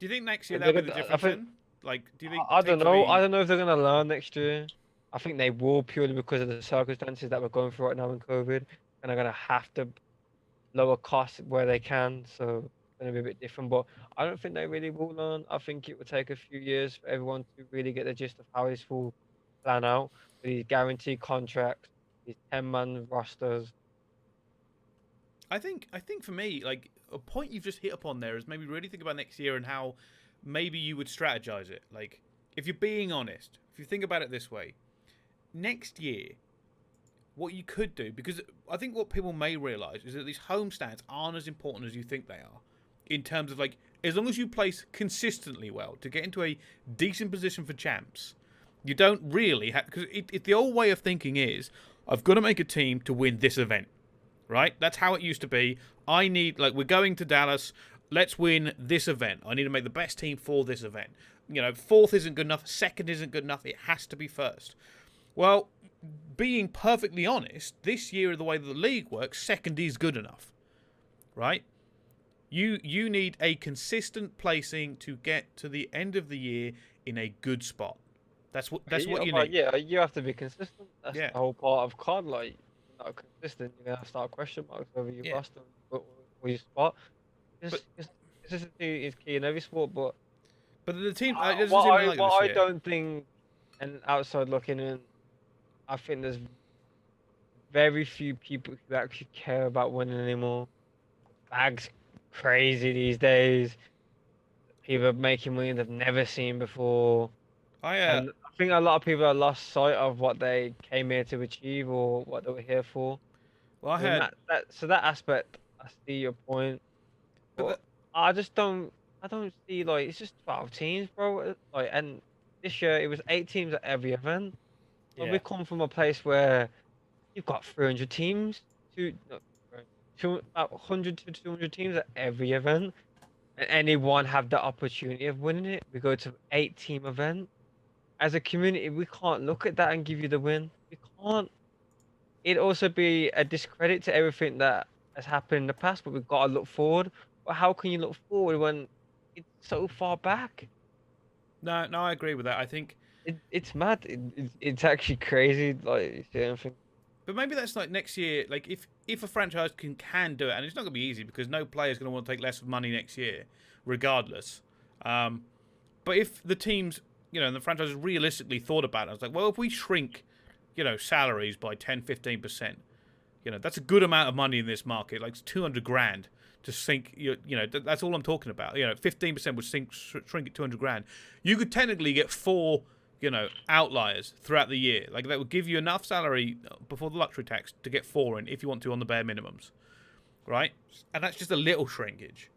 Do you think next year that'll be the difference? Then? Like, do you think? I don't know. I don't know if they're going to learn next year. I think they will purely because of the circumstances that we're going through right now in COVID, and they're going to have to lower costs where they can. So it's going to be a bit different, but I don't think they really will learn. I think it will take a few years for everyone to really get the gist of how this will plan out. These guaranteed contracts, these 10-man rosters, I think for me, like a point you've just hit upon there is maybe really think about next year and how maybe you would strategize it. Like if you're being honest, if you think about it this way, next year, what you could do, because I think what people may realize is that these homestands aren't as important as you think they are, in terms of like as long as you place consistently well to get into a decent position for champs, you don't really have because the old way of thinking is I've got to make a team to win this event. Right? That's how it used to be. I need, like, we're going to Dallas. Let's win this event. I need to make the best team for this event. You know, fourth isn't good enough. Second isn't good enough. It has to be first. Well, being perfectly honest, this year, the way that the league works, second is good enough. Right? You need a consistent placing to get to the end of the year in a good spot. That's what you need. Yeah, you have to be consistent. That's Yeah. the whole part of COD. Like, if you're not consistent, you're gonna have to start question marks over your Yeah. roster or your spot. But Consistency is key in every sport, but the team I, there's a what team I like what this I year. don't think, and outside looking in, I think there's very few people who actually care about winning anymore. Bag's crazy these days. People are making money they've never seen before. And I think a lot of people have lost sight of what they came here to achieve or what they were here for. Well, I I mean had so that aspect, I see your point, but but I just don't. I don't see like it's just 12 teams, bro. Like, and this year it was 8 teams at every event. But we yeah. come from a place where you've got 300 teams, no, about 100 to 200 teams at every event, and anyone have the opportunity of winning it. We go to 8-team event. As a community, we can't look at that and give you the win. We can't. It'd also be a discredit to everything that has happened in the past, but we've got to look forward. But how can you look forward when it's so far back? No, I agree with that. I think, It's mad. It's actually crazy. Like, you see anything? but maybe that's like next year. Like if a franchise can do it, and it's not going to be easy because no player is going to want to take less money next year, regardless. But if the teams, and the franchises realistically thought about it, I was like, well, if we shrink, salaries by 10-15%, that's a good amount of money in this market. Like it's 200 grand to sink. That's all I'm talking about. 15% would shrink it 200 grand. You could technically get 4 outliers throughout the year. Like that would give you enough salary before the luxury tax to get 4 in if you want to on the bare minimums, right? And that's just a little shrinkage.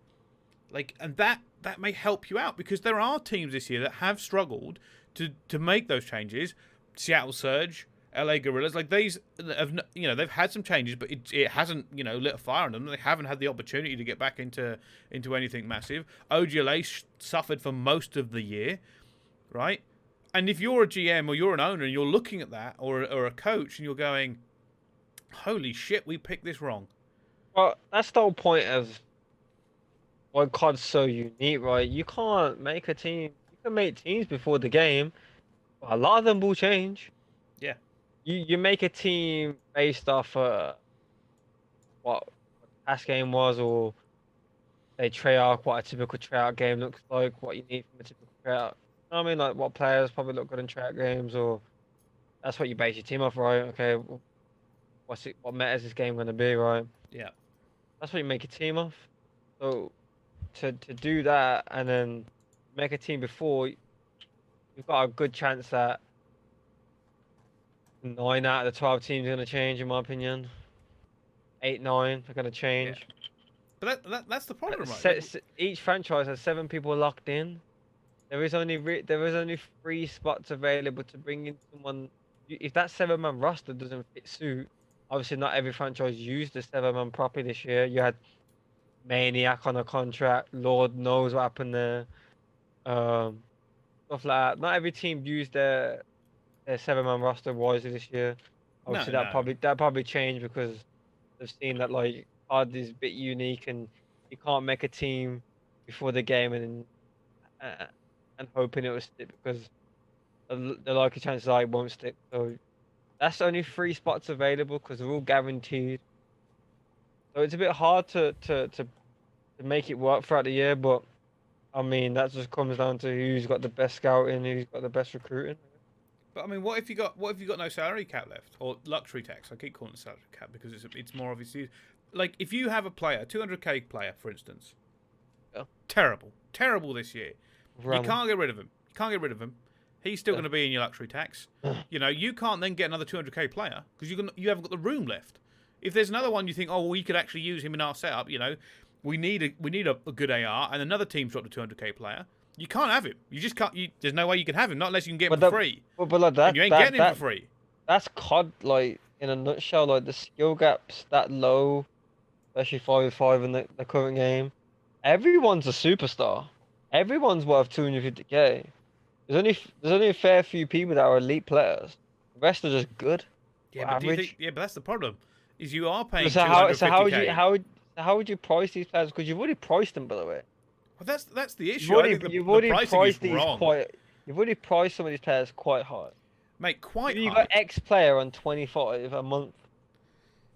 Like, and that may help you out because there are teams this year that have struggled to make those changes. Seattle Surge, LA Gorillas, like these have, they've had some changes, but it hasn't, lit a fire on them. They haven't had the opportunity to get back into anything massive. OGLA suffered for most of the year, right? And if you're a GM or you're an owner and you're looking at that, or a coach, and you're going, holy shit, we picked this wrong. Well, that's the whole point of why COD's so unique, right? You can't make a team. You can make teams before the game, but a lot of them will change. Yeah. You make a team based off what the past game was, or a Treyarch, what a typical Treyarch game looks like, what you need from a typical Treyarch. I mean, like what players probably look good in Treyarch games, or that's what you base your team off, right? Okay, what meta is this game going to be, right? Yeah. That's what you make a team off. So to do that and then make a team before, you've got a good chance that 9 out of the 12 teams are going to change, in my opinion. 8, 9 are going to change. Yeah. But that's the problem, right? Each franchise has 7 people locked in. There is only 3 spots available to bring in someone. If that 7-man roster doesn't fit suit, obviously not every franchise used the 7-man properly this year. You had Maniac on a contract. Lord knows what happened there. Stuff like that. Not every team used their 7-man roster wisely this year. Obviously, that probably changed because they've seen that like COD is a bit unique and you can't make a team before the game and hoping it will stick because the likely chances are it won't stick. So that's only 3 spots available because they're all guaranteed. So it's a bit hard to make it work throughout the year, but I mean that just comes down to who's got the best scouting, who's got the best recruiting. But I mean, what if you got no salary cap left or luxury tax? I keep calling it salary cap because it's more obviously. like if you have a player, 200k player, for instance, Yeah. terrible this year. You can't get rid of him. You can't get rid of him. He's still going to be in your luxury tax. You know, you can't then get another 200k player because you haven't got the room left. If there's another one you think, oh, we could actually use him in our setup, you know, we need a good AR, and another team's dropped a 200k player. You can't have him. You just can't. There's no way you can have him, not unless you can get him for free. But like and you ain't getting him for free. That's COD, like in a nutshell. Like the skill gaps that low, especially 5v5 in the current game. Everyone's a superstar. Everyone's worth 250k. There's only a fair few people that are elite players. The rest are just good. Yeah, but average. but that's the problem. Is you are paying So 250k. how would you price these players? Because you've already priced them, by the way. Well, that's the issue. You've already priced these wrong. You've already priced some of these players quite high. Mate, quite high. You got X player on 25 a month.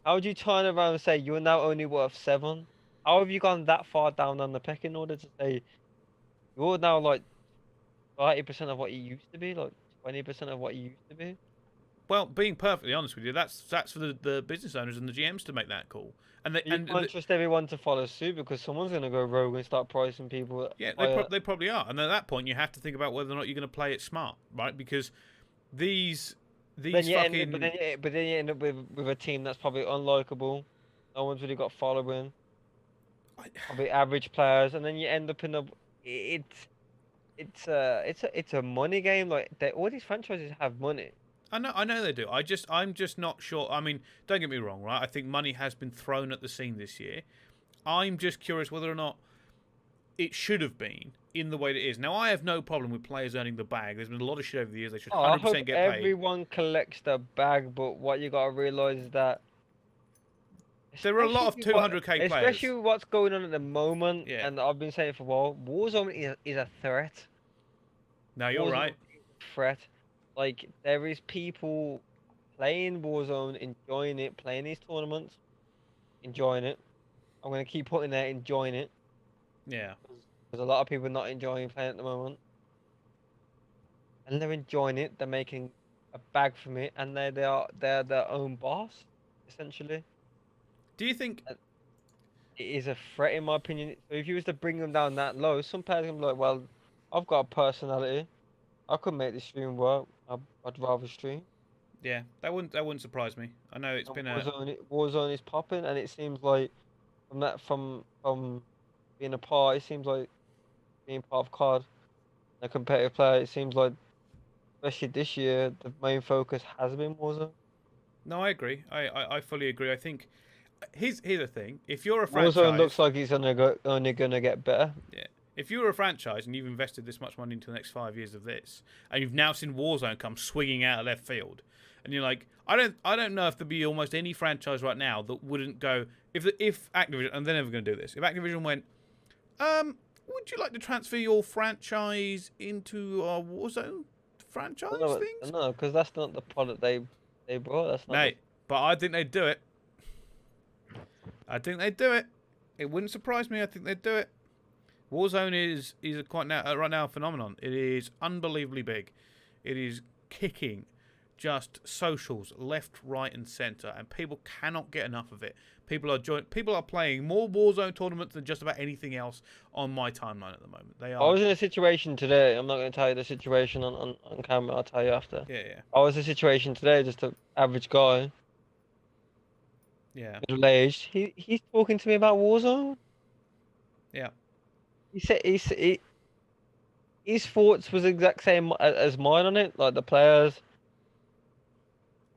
How would you turn around and say you're now only worth 7? How have you gone that far down on the pecking order to say you're now like 30% of what you used to be, like 20% of what you used to be? Well, being perfectly honest with you, that's for the business owners and the GMs to make that call. And You can't trust everyone to follow suit because someone's going to go rogue and start pricing people. Yeah, they probably are. And at that point, you have to think about whether or not you're going to play it smart, right? Because these but then you end up with a team that's probably unlikable. No one's really got following. Probably average players, and then you end up in it's a money game. Like all these franchises have money. I know they do. I'm just not sure. I mean, don't get me wrong, right? I think money has been thrown at the scene this year. I'm just curious whether or not it should have been in the way that it is. Now, I have no problem with players earning the bag. There's been a lot of shit over the years. They should 100% get paid. Everyone collects the bag, but what you got to realize is that there are a lot of 200k players. Especially what's going on at the moment, and I've been saying it for a while, Warzone is a threat. No, you're right. Threat. Like, there is people playing Warzone, enjoying it, playing these tournaments, enjoying it. I'm going to keep putting there, enjoying it. Yeah. There's a lot of people not enjoying playing at the moment. And they're enjoying it, they're making a bag from it, and they're their own boss, essentially. Do you think... It is a threat, in my opinion. So if you was to bring them down that low, some players are going to be like, well, I've got a personality. I could make this stream work. I'd rather stream. Yeah, that wouldn't surprise me. I know it's been Warzone is popping, and it seems like from being a part, it seems like being part of CoD, a competitive player. It seems like, especially this year, the main focus has been Warzone. No, I agree. I fully agree. I think here's the thing: if you're a franchise, Warzone looks like it's only gonna get better. Yeah. If you're a franchise and you've invested this much money into the next 5 years of this, and you've now seen Warzone come swinging out of left field, and you're like, I don't know if there'd be almost any franchise right now that wouldn't go if Activision, and they're never going to do this. If Activision went, would you like to transfer your franchise into our Warzone franchise things? No, because that's not the product they brought. That's not. Mate, but I think they'd do it. It wouldn't surprise me. I think they'd do it. Warzone is right now a phenomenon. It is unbelievably big. It is kicking just socials left, right, and centre, and people cannot get enough of it. People are playing more Warzone tournaments than just about anything else on my timeline at the moment. They are. I was in a situation today. I'm not going to tell you the situation on camera. I'll tell you after. Yeah. I was in a situation today. Just an average guy. Yeah. Middle aged. He's talking to me about Warzone. Yeah. He said his thoughts was the exact same as mine on it. Like the players,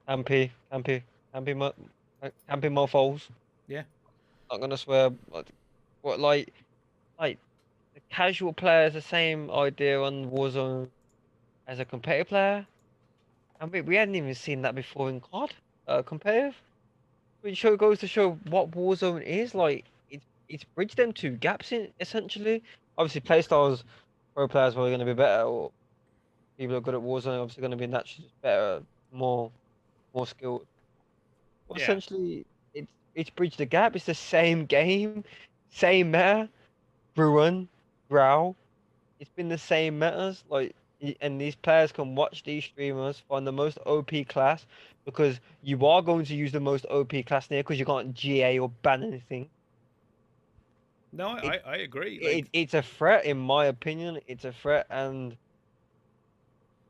campy mofos. Yeah. Not gonna swear. Like the casual player is the same idea on Warzone as a competitive player, and we hadn't even seen that before in CoD competitive. Which goes to show what Warzone is like. It's bridged them two gaps in essentially. Obviously, playstyles, pro players are going to be better, or people who are good at Warzone are obviously going to be naturally better, more skilled. But essentially, it's bridged the gap. It's the same game, same meta, Bruin, Growl. It's been the same metas. Like and these players can watch these streamers find the most OP class because you are going to use the most OP class near because you can't GA or ban anything. No, It, I agree. it's a threat, in my opinion. It's a threat, and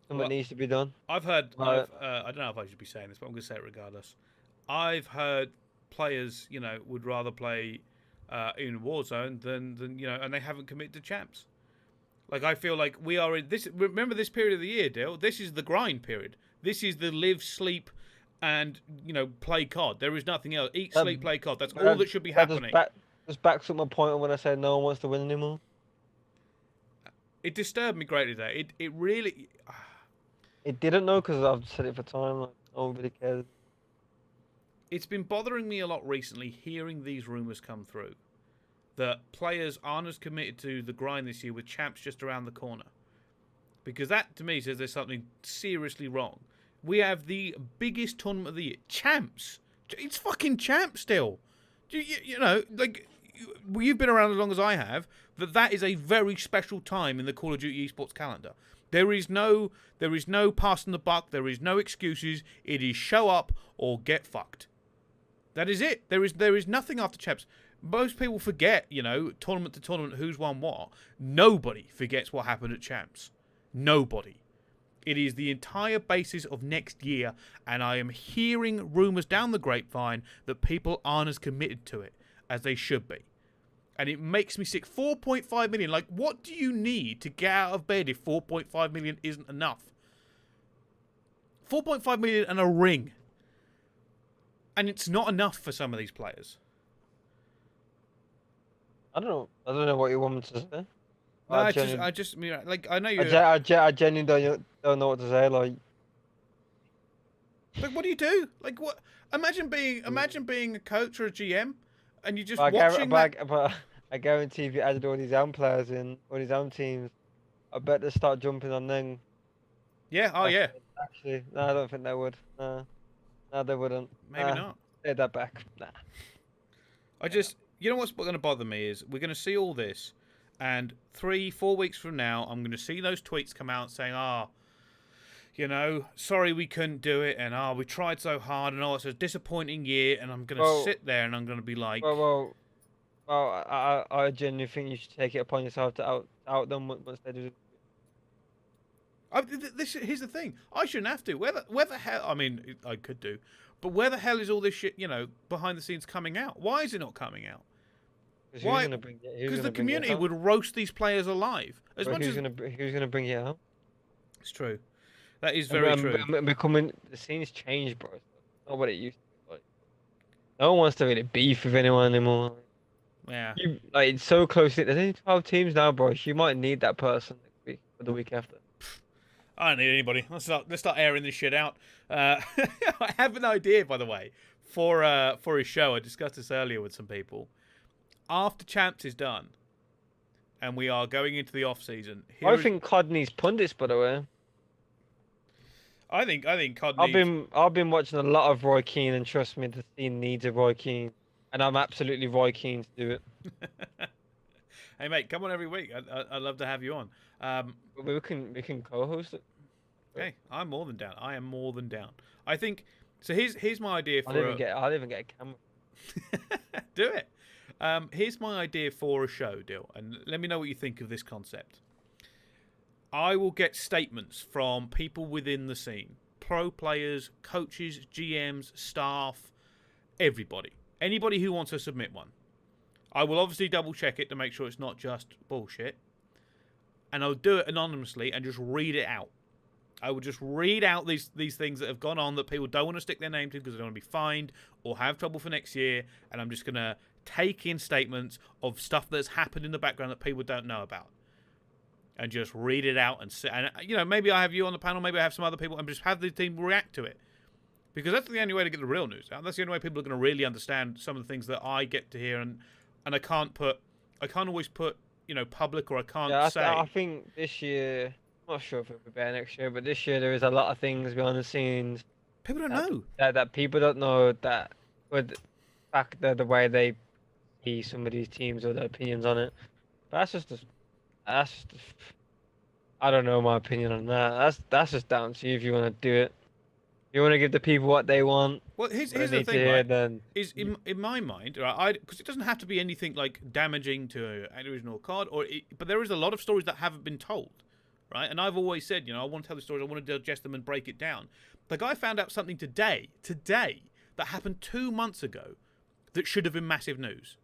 something Well, needs to be done. I've heard. Right. I don't know if I should be saying this, but I'm going to say it regardless. I've heard players, would rather play in Warzone than and they haven't committed to champs. Like I feel like we are in this. Remember this period of the year, Dale. This is the grind period. This is the live, sleep, and play COD. There is nothing else. Eat, sleep, play COD. That's all that should be happening. Just backs up my point on when I said no one wants to win anymore. It disturbed me greatly there. It really. It didn't know because I've said it for time. Like, no one really cares. It's been bothering me a lot recently hearing these rumors come through that players aren't as committed to the grind this year with champs just around the corner. Because that, to me, says there's something seriously wrong. We have the biggest tournament of the year. Champs! It's fucking champs still! You've been around as long as I have, that is a very special time in the Call of Duty esports calendar. There is no passing the buck. There is no excuses. It is show up or get fucked. That is it. There is nothing after champs. Most people forget, tournament to tournament, who's won what. Nobody forgets what happened at champs. Nobody. It is the entire basis of next year, and I am hearing rumours down the grapevine that people aren't as committed to it as they should be. And it makes me sick. 4.5 million. Like, what do you need to get out of bed if 4.5 million isn't enough? 4.5 million and a ring. And it's not enough for some of these players. I don't know what you want me to say. No, I know you. I genuinely don't know what to say. Like what do you do? Like, what? Imagine being a coach or a GM, and you're just but watching. But I guarantee if you added all these own players in, all these own teams, I bet they start jumping on them. Yeah. Oh, yeah. Actually, no, I don't think they would. No, they wouldn't. Maybe not. Take that back. Nah. You know what's going to bother me is we're going to see all this, and 3-4 weeks from now, I'm going to see those tweets come out saying, sorry we couldn't do it, and we tried so hard, and it's a disappointing year, and I'm going to sit there and I'm going to be like, well, I genuinely think you should take it upon yourself to out them once they do. Here's the thing. I shouldn't have to. Where the hell? I mean, I could do, but where the hell is all this shit? Behind the scenes coming out. Why is it not coming out? Why? Because the community would roast these players alive. Who's gonna bring it out? It's true. That is very true. The scene's changed, bro. It's not what it used to be. Like, no one wants to really beef with anyone anymore. Yeah. It's so close. There's only 12 teams now, bro. You might need that person next week or the week after. I don't need anybody. Let's start airing this shit out. I have an idea, by the way, for his show. I discussed this earlier with some people. After Champs is done, and we are going into the off season. I think COD needs pundits, by the way. I think COD needs... I've been watching a lot of Roy Keane, and trust me, the scene needs a Roy Keane, and I'm absolutely Roy Keane to do it. Hey mate, come on every week. I'd love to have you on. We can co-host it. Hey, I'm more than down. I am more than down. I think so. Here's my idea for. I'll even get a camera. Do it. Here's my idea for a show, Dill, and let me know what you think of this concept. I will get statements from people within the scene, pro players, coaches, GMs, staff, everybody, anybody who wants to submit one. I will obviously double check it to make sure it's not just bullshit. And I'll do it anonymously and just read it out. I will just read out these things that have gone on that people don't want to stick their name to because they don't want to be fined or have trouble for next year. And I'm just going to take in statements of stuff that's happened in the background that people don't know about. And just read it out and maybe I have you on the panel, maybe I have some other people, and just have the team react to it. Because that's the only way to get the real news out. That's the only way people are going to really understand some of the things that I get to hear and I can't always put, public, or I can't say. I think this year, I'm not sure if it'll be better next year, but this year there is a lot of things behind the scenes. People don't know. That people don't know that with the way they see some of these teams or their opinions on it. But that's just I don't know my opinion on that. That's just down to you if you want to do it. If you want to give the people what they want, Well, what they here's the need to thing, hear, right? then Is in my mind, right? Because it doesn't have to be anything like damaging to an original card, but there is a lot of stories that haven't been told, right? And I've always said, I want to tell the stories, I want to digest them and break it down. The guy found out something today, that happened 2 months ago, that should have been massive news,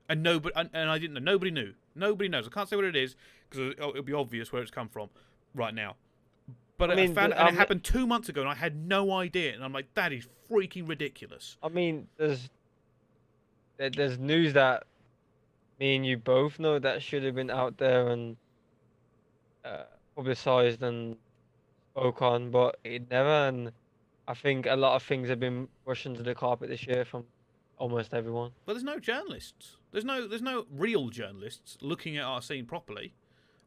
and nobody, and I didn't know. Nobody knew. Nobody knows. I can't say what it is because it'll be obvious where it's come from right now. But I I mean, found it, and it happened 2 months ago, and I had no idea. And I'm like, that is freaking ridiculous. I mean, there's news that me and you both know that should have been out there and uh, publicized and spoke on, but it never. And I think a lot of things have been brushed under the carpet this year from almost everyone. But there's no journalists. There's no real journalists looking at our scene properly.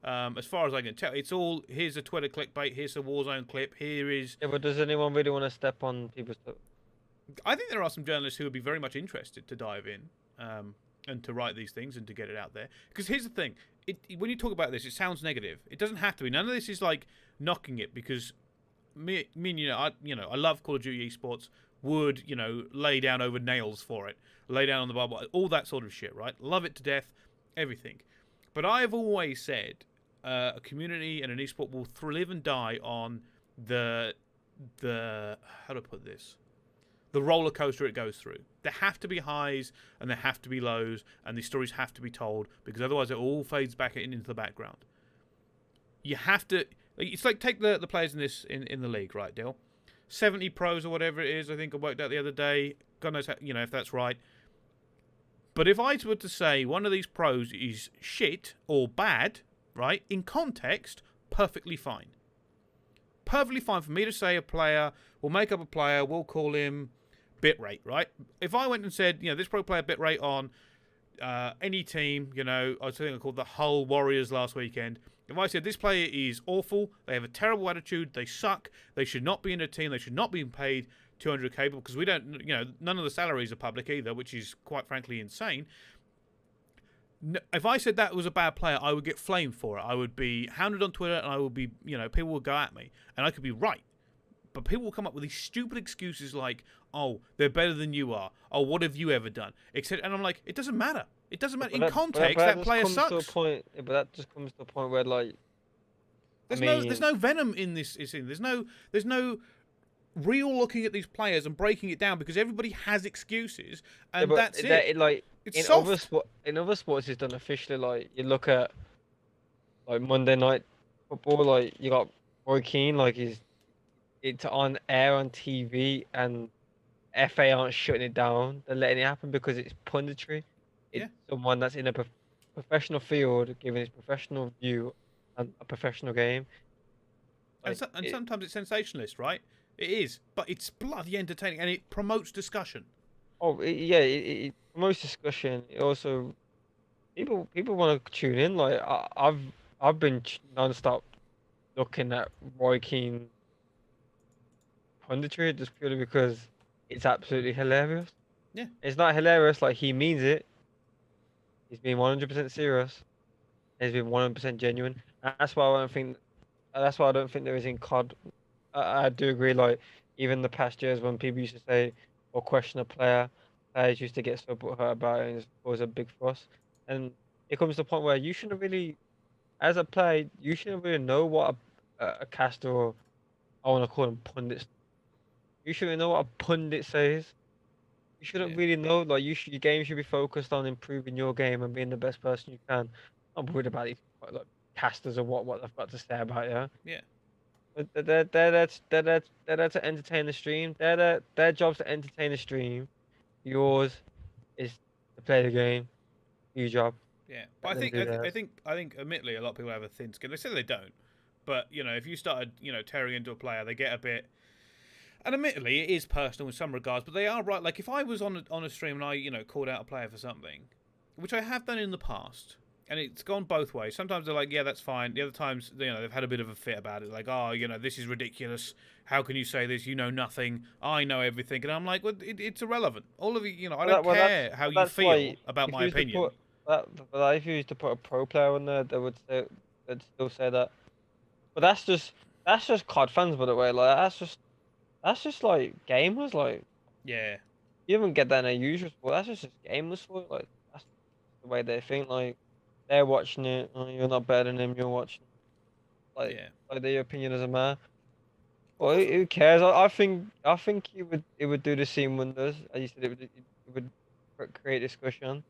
As far as I can tell, it's all here's a Twitter clickbait, here's a Warzone clip, here is. Yeah, but does anyone really want to step on people's toes? I think there are some journalists who would be very much interested to dive in and to write these things and to get it out there. Because here's the thing: when you talk about this, it sounds negative. It doesn't have to be. None of this is like knocking it because me and I love Call of Duty esports. Would lay down over nails for it, lay down on the barbell, all that sort of shit, right? Love it to death, everything. But I've always said a community and an esport will live and die on the how to put this, the roller coaster it goes through. There have to be highs and there have to be lows, and these stories have to be told because otherwise it all fades back into the background. You have to. It's like take the players in the league, right, Dill? 70 pros or whatever it is, I think I worked out the other day. God knows how, if that's right. But if I were to say one of these pros is shit or bad, right, in context, perfectly fine. Perfectly fine for me to say a player, we'll make up a player, we'll call him Bitrate, right? If I went and said, this pro player Bitrate on any team, I was thinking I called the Hull Warriors last weekend. If I said this player is awful, they have a terrible attitude, they suck, they should not be in a team, they should not be paid 200k because we don't, none of the salaries are public either, which is quite frankly insane. If I said that was a bad player, I would get flamed for it. I would be hounded on Twitter and I would be, people would go at me. And I could be right. But people will come up with these stupid excuses like, oh, they're better than you are. Oh, what have you ever done? And I'm like, it doesn't matter. It doesn't matter. In context, that player sucks. But that just comes to a point where, like, there's no venom in this. There's no real looking at these players and breaking it down because everybody has excuses and that's it. It's in soft. other sports, it's done officially. Like you look at like Monday Night Football, like you got Roy Keane, like it's on air on TV, and FA aren't shutting it down. They're letting it happen because it's punditry. It's someone that's in a professional field giving his professional view on a professional game. Like, and sometimes it's sensationalist, right? It is, but it's bloody entertaining and it promotes discussion. Oh, it promotes discussion. It also people want to tune in. Like I've been non-stop looking at Roy Keane punditry just purely because it's absolutely hilarious. Yeah, it's not hilarious like he means it. He's been 100% serious. He's been 100% genuine. And that's why I don't think. That's why I don't think there is in COD. I do agree. Like even the past years when people used to say or question a player, players used to get so butthurt about it and cause a big fuss. And it comes to the point where you shouldn't really, as a player, you shouldn't really know what a caster or I want to call them pundits. You shouldn't know what a pundit says. You shouldn't really know. Like your game should be focused on improving your game and being the best person you can. I'm worried about these like casters or what they've got to say about you. Yeah. They're there to entertain the stream. Their job's to entertain the stream. Yours is to play the game. Your job. Yeah, but I think admittedly a lot of people have a thin skin. They say they don't, but if you started tearing into a player, they get a bit. And admittedly, it is personal in some regards, but they are right. Like if I was on a stream and I called out a player for something, which I have done in the past, and it's gone both ways. Sometimes they're like, yeah, that's fine. The other times, they've had a bit of a fit about it. Like, oh, this is ridiculous. How can you say this? You know nothing. I know everything. And I'm like, well, it's irrelevant. All of you, I don't care how you feel about my opinion. But if you used to put a pro player on there, they'd still say that But that's just COD fans, by the way. Like that's just like gamers. Like Yeah, you don't get that in a usual sport. That's just gamers sport. Like that's the way they think. Like they're watching it. Oh, you're not better than them. You're watching. Like yeah. like their opinion doesn't matter. Well, who cares? I think it would do the same wonders. As you said, it would create discussion.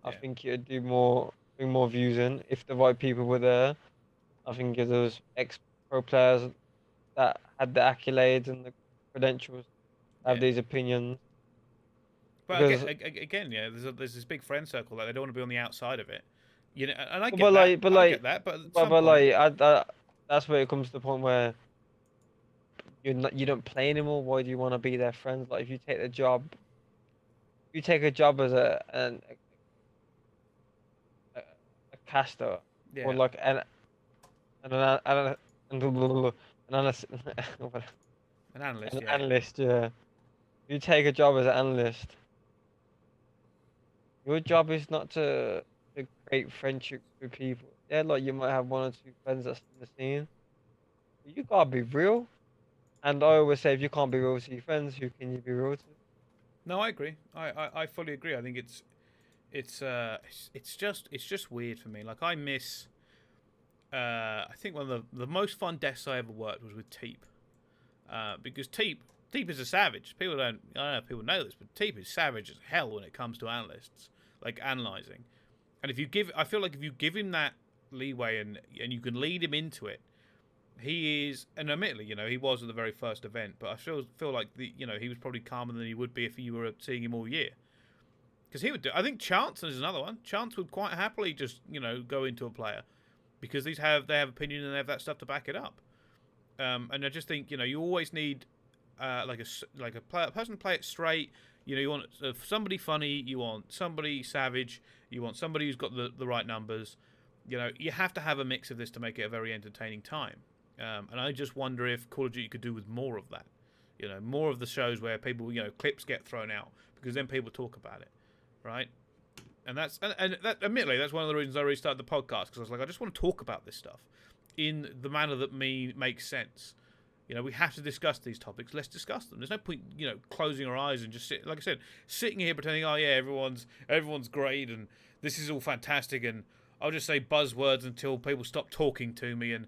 I Yeah, think it would bring more views in if the right people were there. I think if those ex-pro players that had the accolades and the credentials have yeah. these opinions. But Because, again, yeah, there's this big friend circle that they don't want to be on the outside of it. You know, and I get but that. like, but I get like, that. But at but, some but point, like, that's where it comes to the point where you don't play anymore. Why do you want to be their friends? Like, if you take a job as a caster or yeah, like an analyst, an analyst, an yeah, analyst. Yeah, you take a job as an analyst. Your job is not to create friendships with people. Yeah, like you might have one or two friends that's in the scene. But you gotta be real. And I always say, if you can't be real to your friends, who can you be real to? no, I agree. I fully agree. I think it's just weird for me. Like I miss. I think one of the most fun desks I ever worked was with Teep, because Teep is a savage. People don't. I don't know if people know this, but Teep is savage as hell when it comes to analysts, like analyzing. And if you give, I feel like if you give him that leeway and you can lead him into it, he is. And admittedly, he was at the very first event, but I feel like he was probably calmer than he would be if you were seeing him all year. Because he would do. I think Chance is another one. Chance would quite happily just go into a player because they have opinion and they have that stuff to back it up. And I just think you always need a person to play it straight. You want somebody funny, you want somebody savage, you want somebody who's got the right numbers. You have to have a mix of this to make it a very entertaining time. And I just wonder if Call of Duty could do with more of that. More of the shows where people, clips get thrown out because then people talk about it, right? And admittedly, that's one of the reasons I restarted the podcast because I was like, I just want to talk about this stuff in the manner that makes sense. We have to discuss these topics. Let's discuss them. There's no point, closing our eyes and just like I said, sitting here pretending, oh yeah, everyone's great and this is all fantastic, and I'll just say buzzwords until people stop talking to me, and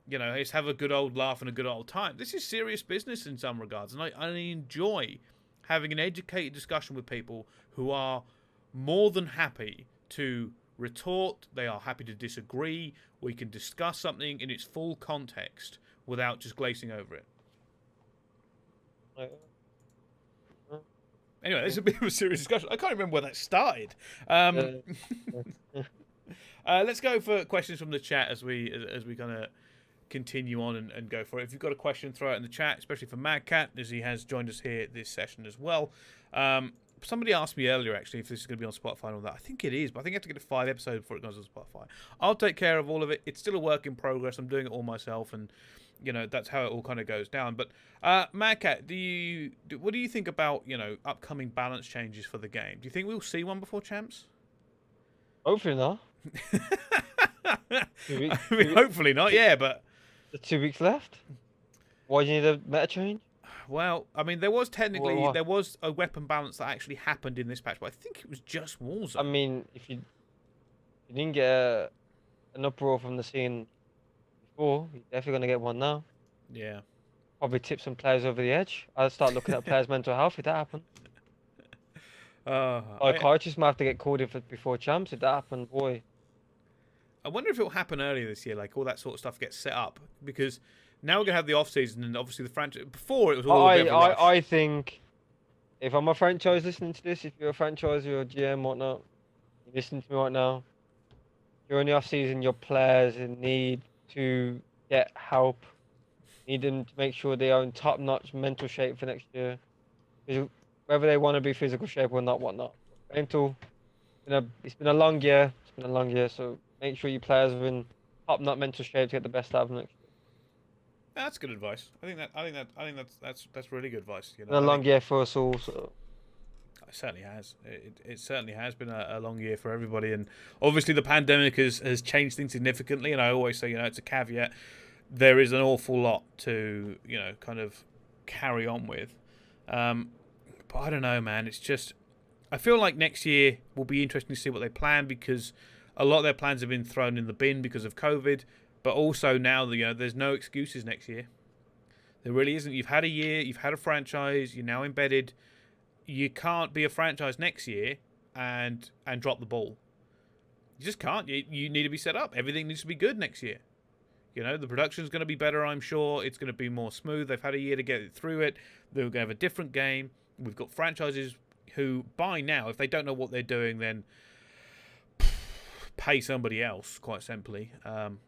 just have a good old laugh and a good old time. This is serious business in some regards, and I enjoy having an educated discussion with people who are more than happy to retort. They are happy to disagree. We can discuss something in its full context without just glazing over it. Anyway, this is a bit of a serious discussion. I can't remember where that started. Let's go for questions from the chat as we kind of continue on and go for it. If you've got a question, throw it in the chat, especially for Madcat, as he has joined us here this session as well. Somebody asked me earlier, actually, if this is going to be on Spotify and all that. I think it is, but I think I have to get to 5 episodes before it goes on Spotify. I'll take care of all of it. It's still a work in progress. I'm doing it all myself, and that's how it all kind of goes down. But Madcat, what do you think about upcoming balance changes for the game? Do you think we'll see one before Champs? Hopefully not. Hopefully not. Yeah, but There's 2 weeks left. Why do you need a meta change? Well, I mean, there was a weapon balance that actually happened in this patch, but I think it was just Warzone. I mean, if you didn't get an uproar from the scene before, you're definitely gonna get one now. Yeah. Probably tip some players over the edge. I'll start looking at players' mental health if that happens. Psychiatrists might have to get called in before Champs if that happened, boy. I wonder if it will happen earlier this year, like all that sort of stuff gets set up, because now we're gonna have the off season and obviously the franchise. Before it was all a bit of a rush. I think if I'm a franchise listening to this, if you're a franchise or a GM, whatnot, you're listening to me right now. You're in the off season. Your players need to get help. Need them to make sure they are in top-notch mental shape for next year. Whether they want to be physical shape or not, whatnot. Mental. It's been a long year. So make sure your players are in top-notch mental shape to get the best out of them next year. That's good advice. I think that's really good advice. It's been a long year for us all. So. It certainly has. It certainly has been a long year for everybody, and obviously the pandemic has changed things significantly. And I always say, it's a caveat. there is an awful lot to, kind of carry on with. But I don't know, man. It's just, I feel like next year will be interesting to see what they plan, because a lot of their plans have been thrown in the bin because of COVID. But also now, there's no excuses next year. There really isn't. You've had a year, you've had a franchise, you're now embedded. You can't be a franchise next year and drop the ball. You just can't. You need to be set up. Everything needs to be good next year. The production's going to be better, I'm sure. It's going to be more smooth. They've had a year to get through it. They're going to have a different game. We've got franchises who, by now, if they don't know what they're doing, then pay somebody else, quite simply. And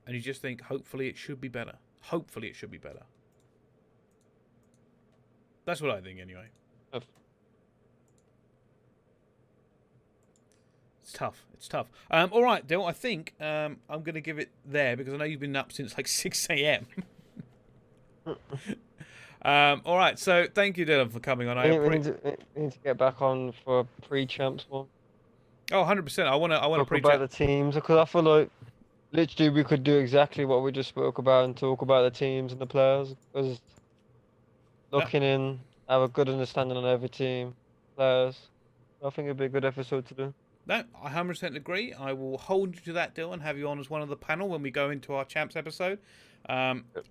you just think, hopefully it should be better. Hopefully it should be better. That's what I think, anyway. It's tough. It's tough. All right, Dill, I think I'm going to give it there, because I know you've been up since like 6 a.m. All right, so thank you, Dylan, for coming on. We need to get back on for a pre-champs one. Oh, 100%. I want to talk about the teams, because I feel like literally we could do exactly what we just spoke about and talk about the teams and the players. Because looking in, have a good understanding on every team, players. I think it'd be a good episode to do. No, I 100% agree. I will hold you to that, Dylan, and have you on as one of the panel when we go into our champs episode.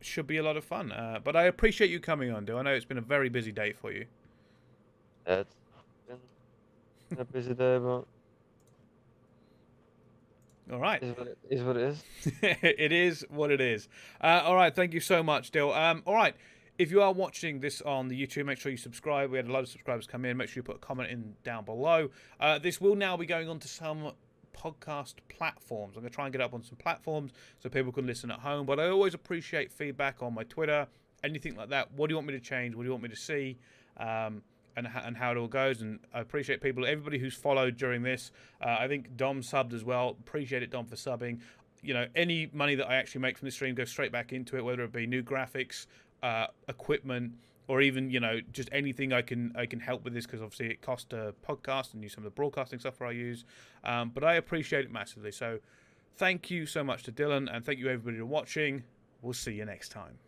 Should be a lot of fun. But I appreciate you coming on, Dylan. I know it's been a very busy day for you. Yeah, it's been a busy day, but all right. It is what it is. It is what it is. All right, thank you so much, Dill. All right, if you are watching this on the YouTube, make sure you subscribe. We had a lot of subscribers come in. Make sure you put a comment in down below. This will now be going on to some podcast platforms. I'm going to try and get up on some platforms so people can listen at home. But I always appreciate feedback on my Twitter, anything like that. What do you want me to change? What do you want me to see? And how it all goes. And I appreciate everybody who's followed during this. I think Dom subbed as well. Appreciate it, Dom, for subbing. Any money that I actually make from this stream goes straight back into it, whether it be new graphics, equipment, or even just anything I can help with this, because obviously it costs a podcast and use some of the broadcasting software I use. But I appreciate it massively. So thank you so much to Dylan, and thank you everybody for watching. We'll see you next time.